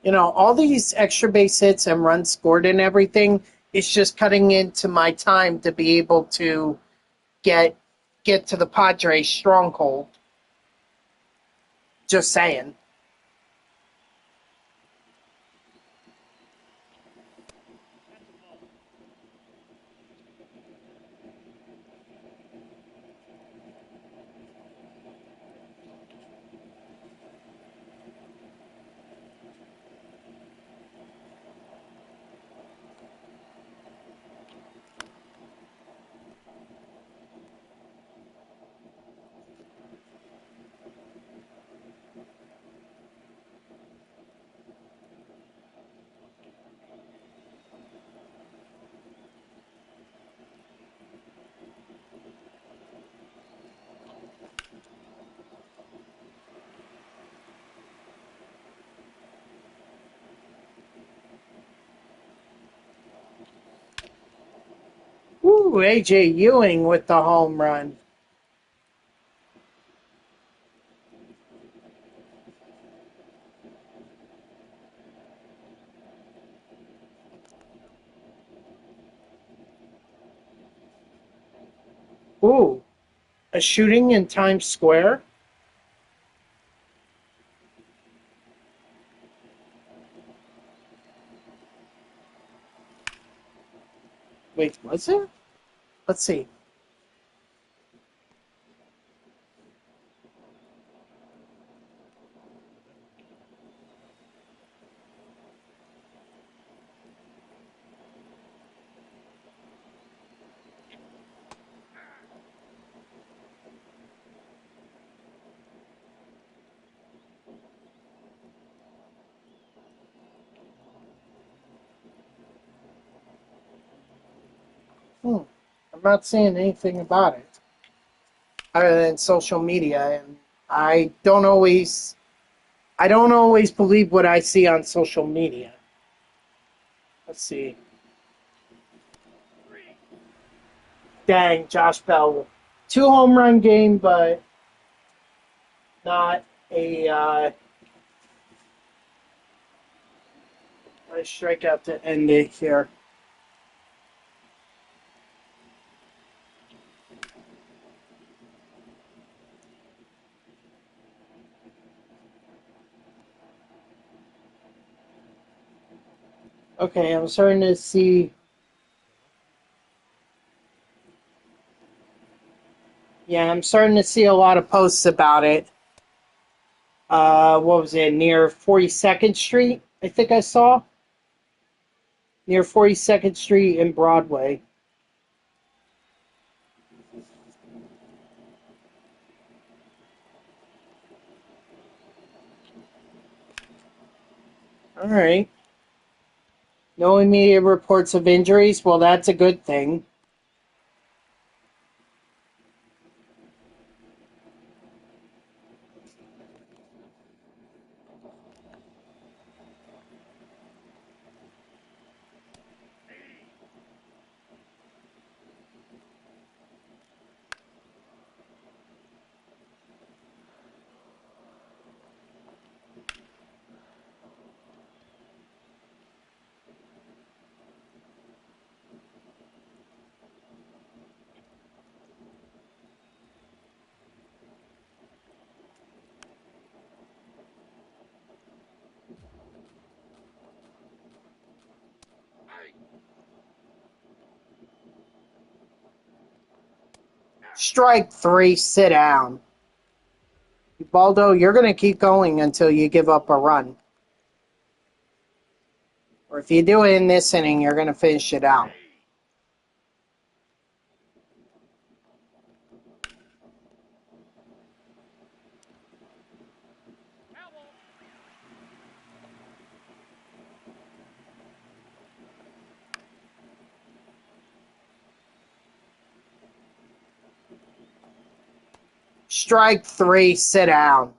You know, all these extra base hits and runs scored and everything is just cutting into my time to be able to get get to the Padres stronghold. Just saying. Ooh, AJ Ewing with the home run. Ooh, a shooting in Times Square? Wait, was it? Let's see. Hmm. I'm not seeing anything about it other than social media, and I don't always I don't always believe what I see on social media. Let's see. Dang, Josh Bell. Two home run game, but not a strikeout to end it here. Okay, I'm starting to see. Yeah, I'm starting to see a lot of posts about it. What was it? Near 42nd Street, I think I saw. Near 42nd Street and Broadway. All right. No immediate reports of injuries. Well, that's a good thing. Strike 3, sit down. Baldo, you're going to keep going until you give up a run. Or if you do it in this inning, you're going to finish it out. Strike 3, sit down.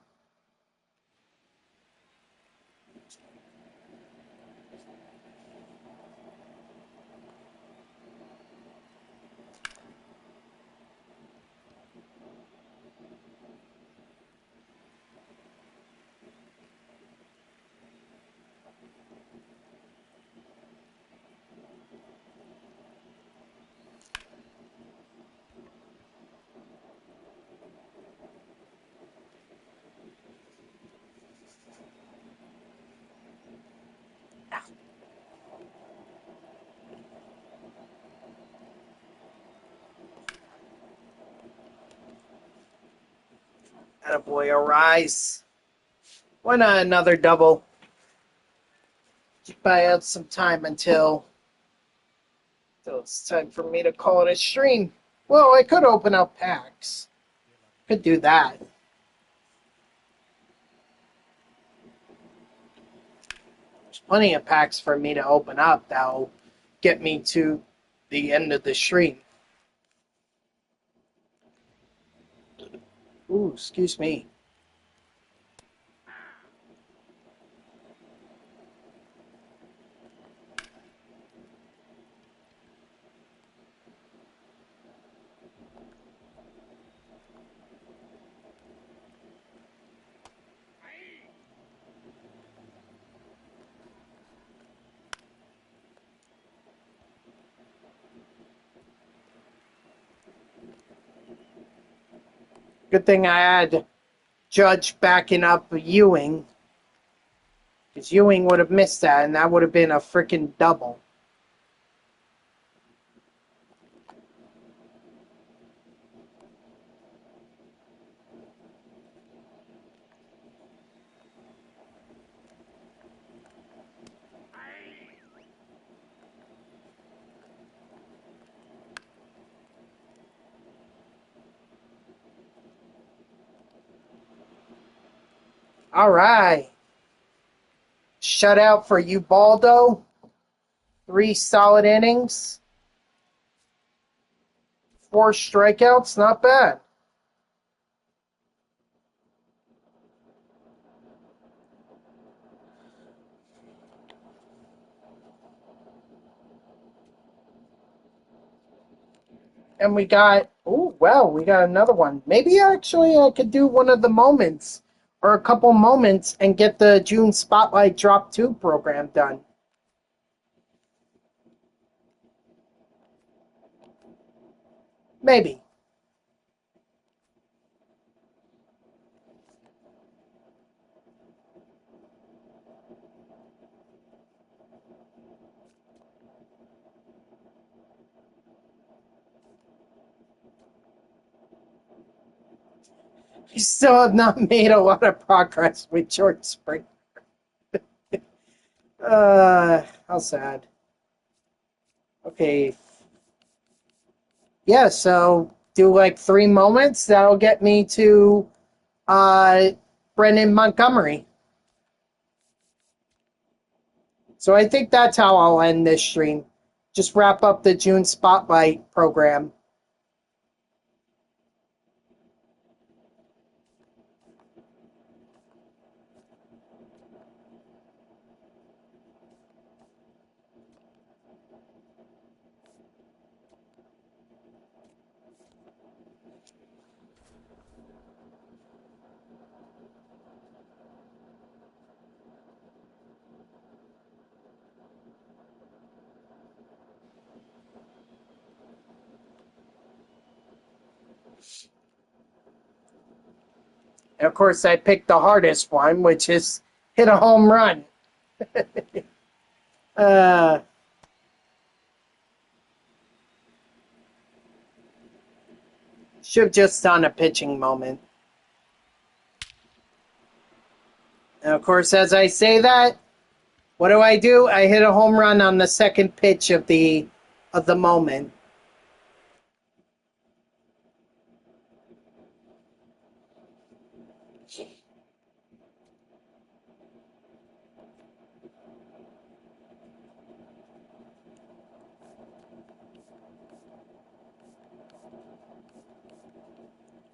Attaboy, arise. Why not another double? Just buy out some time until it's time for me to call it a stream. Well, I could open up packs. Could do that. There's plenty of packs for me to open up that'll get me to the end of the stream. Ooh, excuse me. Good thing I had Judge backing up Ewing. Because Ewing would have missed that, and that would have been a freaking double. All right. Shutout for Ubaldo. 3 solid innings. 4 strikeouts. Not bad. And we got, oh, well, we got another one. Maybe actually I could do one of the moments or a couple moments and get the June Spotlight Drop 2 program done. Maybe. We still have not made a lot of progress with George Springer. How sad. Okay. Yeah, so do like 3 moments. That'll get me to Brendan Montgomery. So I think that's how I'll end this stream. Just wrap up the June Spotlight program. And of course, I picked the hardest one, which is hit a home run. uh, Should have just done a pitching moment. And of course, as I say that, what do? I hit a home run on the second pitch of the moment.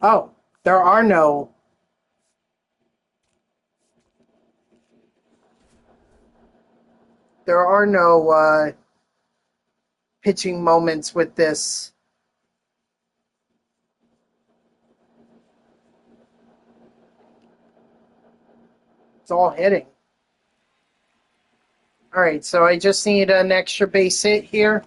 Oh, there are no pitching moments with this. It's all hitting. All right, so I just need an extra base hit here.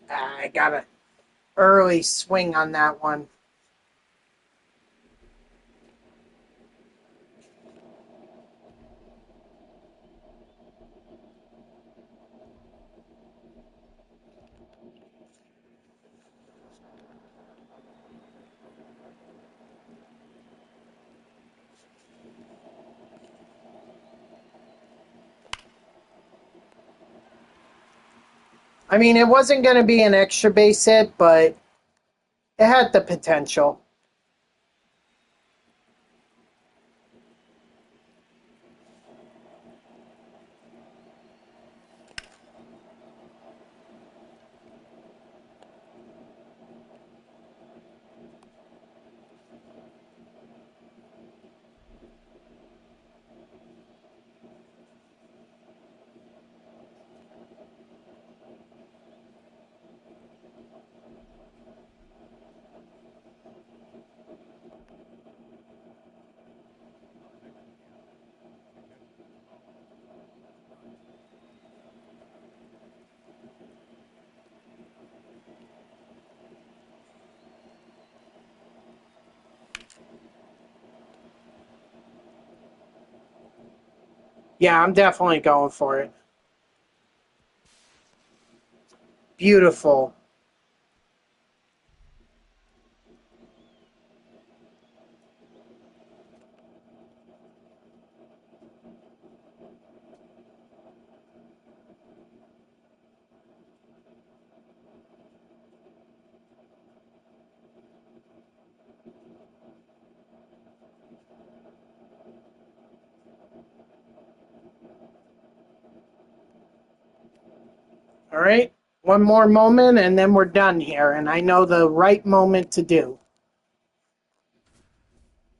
I got an early swing on that one. I mean, it wasn't going to be an extra base hit, but it had the potential. Yeah, I'm definitely going for it. Beautiful. All right, one more moment and then we're done here. And I know the right moment to do.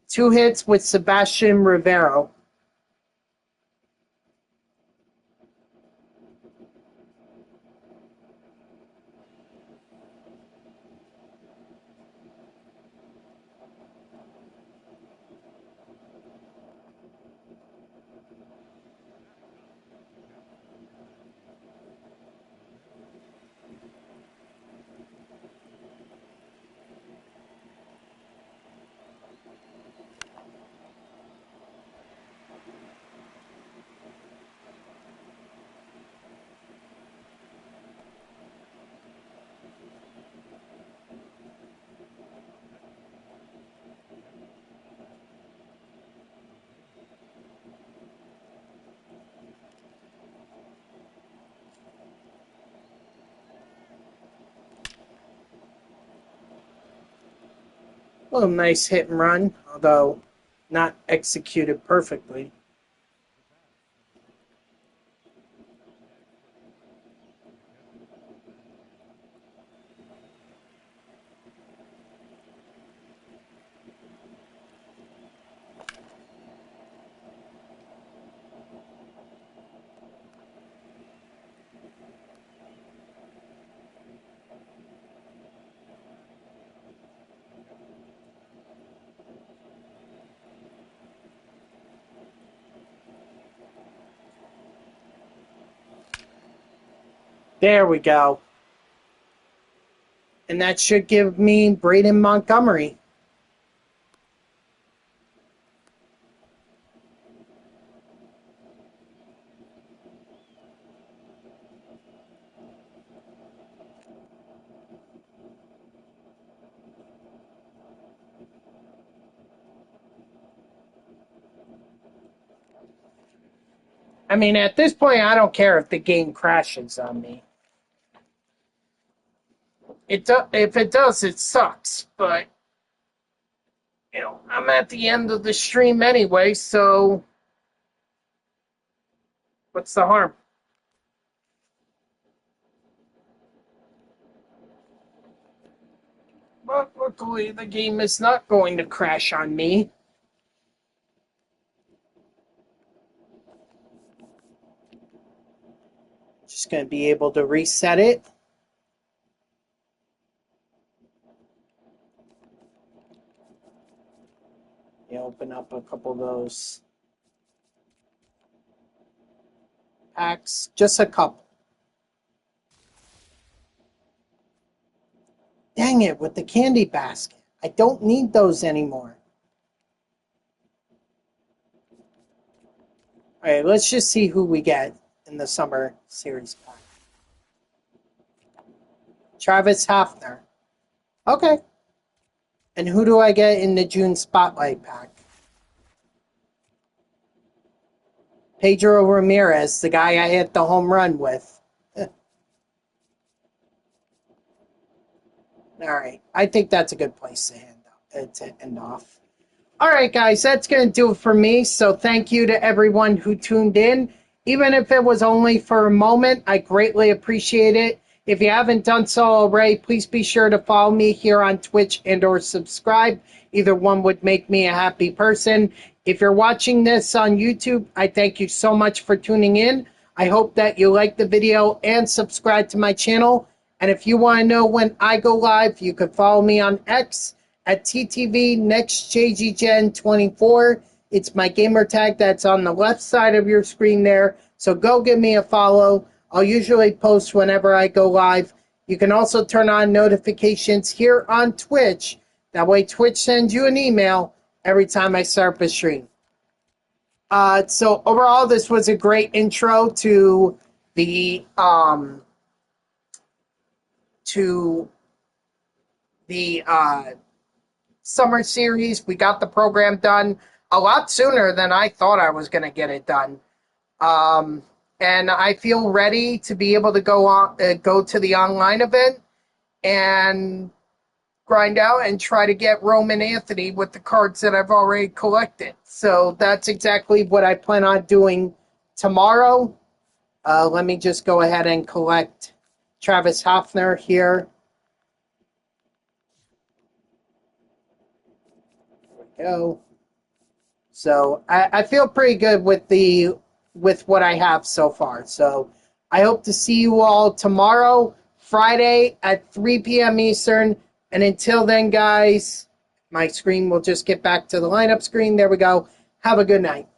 2 hits with Sebastian Rivero. Well, nice hit and run, although not executed perfectly. There we go. And that should give me Braden Montgomery. I mean, at this point, I don't care if the game crashes on me. If it does, it sucks. But, I'm at the end of the stream anyway, so what's the harm? But luckily, the game is not going to crash on me. Just going to be able to reset it. You open up a couple of those packs, just a couple. Dang it, with the candy basket. I don't need those anymore. All right, let's just see who we get in the Summer Series pack. Travis Hafner. Okay. And who do I get in the June Spotlight pack? Pedro Ramirez, the guy I hit the home run with. All right. I think that's a good place to end off. All right, guys, that's going to do it for me. So thank you to everyone who tuned in. Even if it was only for a moment, I greatly appreciate it. If you haven't done so already, please be sure to follow me here on Twitch and or subscribe. Either one would make me a happy person. If you're watching this on YouTube, I thank you so much for tuning in. I hope that you like the video and subscribe to my channel. And if you want to know when I go live, you can follow me on X at TTV NextJGGen24. It's my gamer tag that's on the left side of your screen there. So go give me a follow. I'll usually post whenever I go live. You can also turn on notifications here on Twitch. That way Twitch sends you an email every time I start a stream. So overall, this was a great intro to the Summer Series. We got the program done a lot sooner than I thought I was going to get it done. And I feel ready to be able to go to the online event and grind out and try to get Roman Anthony with the cards that I've already collected. So that's exactly what I plan on doing tomorrow. Let me just go ahead and collect Travis Hafner here. Go. So I feel pretty good with what I have so far. So I hope to see you all tomorrow, Friday at 3 p.m. Eastern. And until then, guys, my screen will just get back to the lineup screen. There we go. Have a good night.